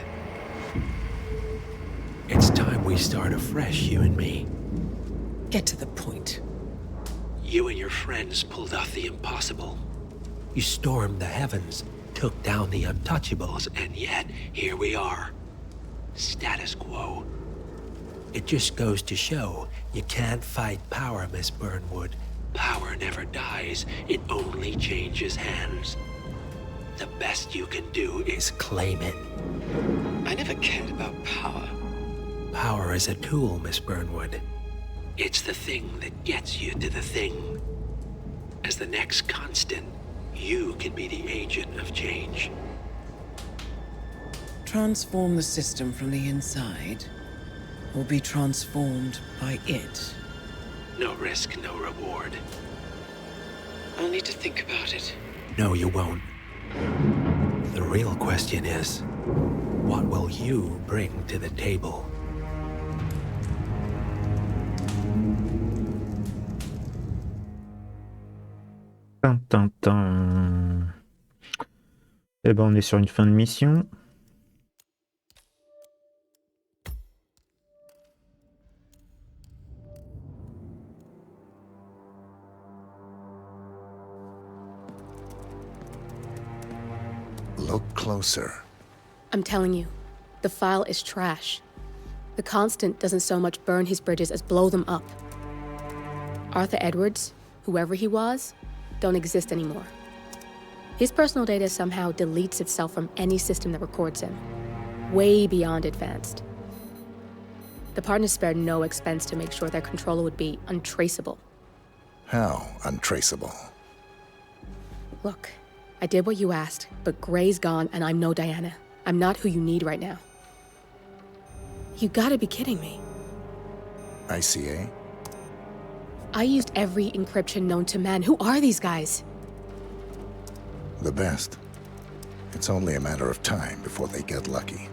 It's time we start afresh, you and me. Get to the point. You and your friends pulled off the impossible. You stormed the heavens, took down the untouchables, and yet here we are. Status quo. It just goes to show you can't fight power, Miss Burnwood. Power never dies, it only changes hands. The best you can do is claim it. I never cared about power. Power is a tool, Miss Burnwood. It's the thing that gets you to the thing. As the next constant, you can be the agent of change. Transform the system from the inside, or be transformed by it. No risk, no reward. I'll need to think about it. No, you won't. The real question is, what will you bring to the table? Tintin. Eh ben, on est sur une fin de mission. Look closer. I'm telling you, the file is trash. The Constant doesn't so much burn his bridges as blow them up. Arthur Edwards, whoever he was, don't exist anymore. His personal data somehow deletes itself from any system that records him. Way beyond advanced. The partners spared no expense to make sure their controller would be untraceable. How untraceable? Look, I did what you asked, but Gray's gone and I'm no Diana. I'm not who you need right now. You gotta be kidding me. ICA? I used every encryption known to man. Who are these guys? The best. It's only a matter of time before they get lucky.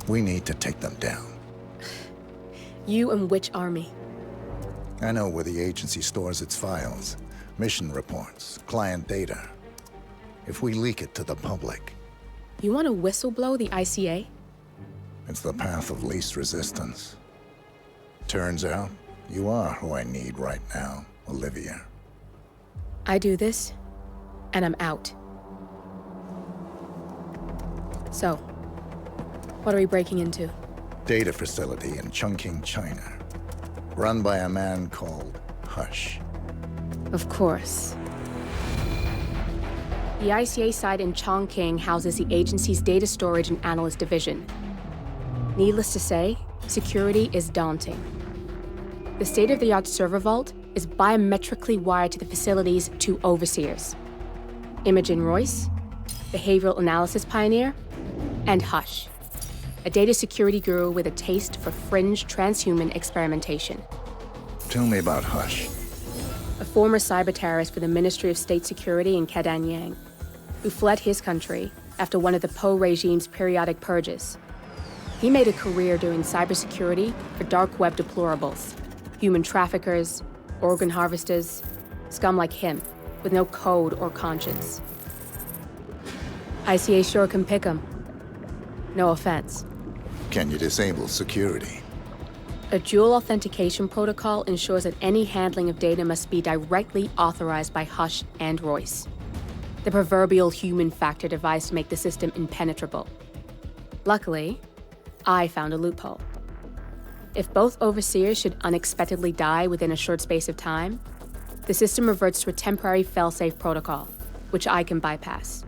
We need to take them down. You and which army? I know where the agency stores its files, mission reports, client data. If we leak it to the public... You want to whistleblow the ICA? It's the path of least resistance. Turns out, you are who I need right now, Olivia. I do this, and I'm out. So, what are we breaking into? Data facility in Chongqing, China. Run by a man called Hush. Of course. The ICA site in Chongqing houses the agency's data storage and analyst division. Needless to say, security is daunting. The state-of-the-art server vault is biometrically wired to the facility's two overseers. Imogen Royce, behavioral analysis pioneer, and Hush, a data security guru with a taste for fringe transhuman experimentation. Tell me about Hush. A former cyber terrorist for the Ministry of State Security in Kadanyang, who fled his country after one of the Po regime's periodic purges. He made a career doing cybersecurity for dark web deplorables, human traffickers, organ harvesters, scum like him, with no code or conscience. ICA sure can pick 'em. No offense. Can you disable security? A dual authentication protocol ensures that any handling of data must be directly authorized by Hush and Royce. The proverbial human factor device to make the system impenetrable. Luckily, I found a loophole. If both overseers should unexpectedly die within a short space of time, the system reverts to a temporary failsafe protocol, which I can bypass.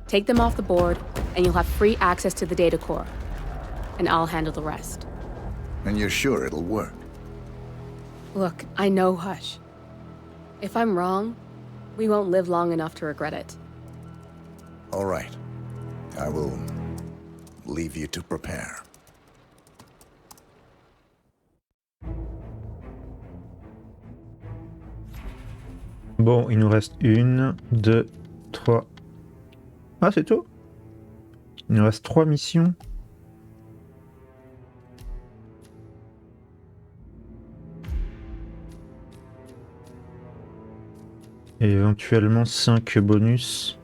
Take them off the board, and you'll have free access to the data core. And I'll handle the rest. And you're sure it'll work? Look, I know Hush. If I'm wrong, we won't live long enough to regret it. All right. I will leave you to prepare. Bon, il nous reste 1, 2, 3... Ah, c'est tout? Il nous reste 3 missions. Et éventuellement 5 bonus.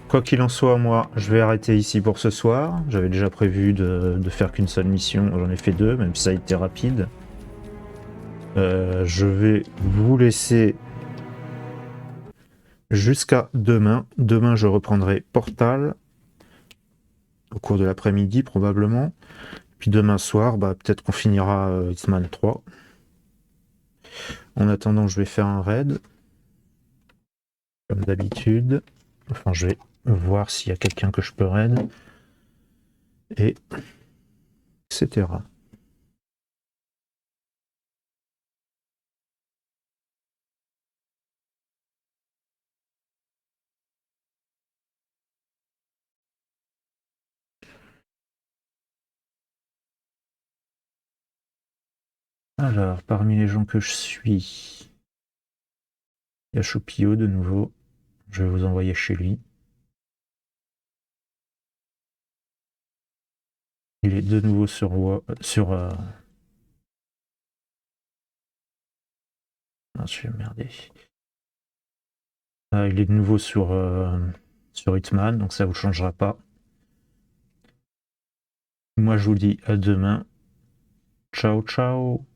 Quoi qu'il en soit, moi, je vais arrêter ici pour ce soir. J'avais déjà prévu de faire qu'une seule mission. J'en ai fait 2, même si ça a été rapide. Je vais vous laisser jusqu'à demain. Demain, je reprendrai Portal au cours de l'après-midi, probablement. Puis demain soir, peut-être qu'on finira Hitman 3. En attendant, je vais faire un raid. Comme d'habitude. Enfin, je vais voir s'il y a quelqu'un que je peux raid. Et etc. Alors, parmi les gens que je suis, il y a Choupillot de nouveau. Je vais vous envoyer chez lui. Il est de nouveau sur Ah, je suis merdé. Il est de nouveau sur Hitman, donc ça vous changera pas. Moi je vous dis à demain. Ciao ciao.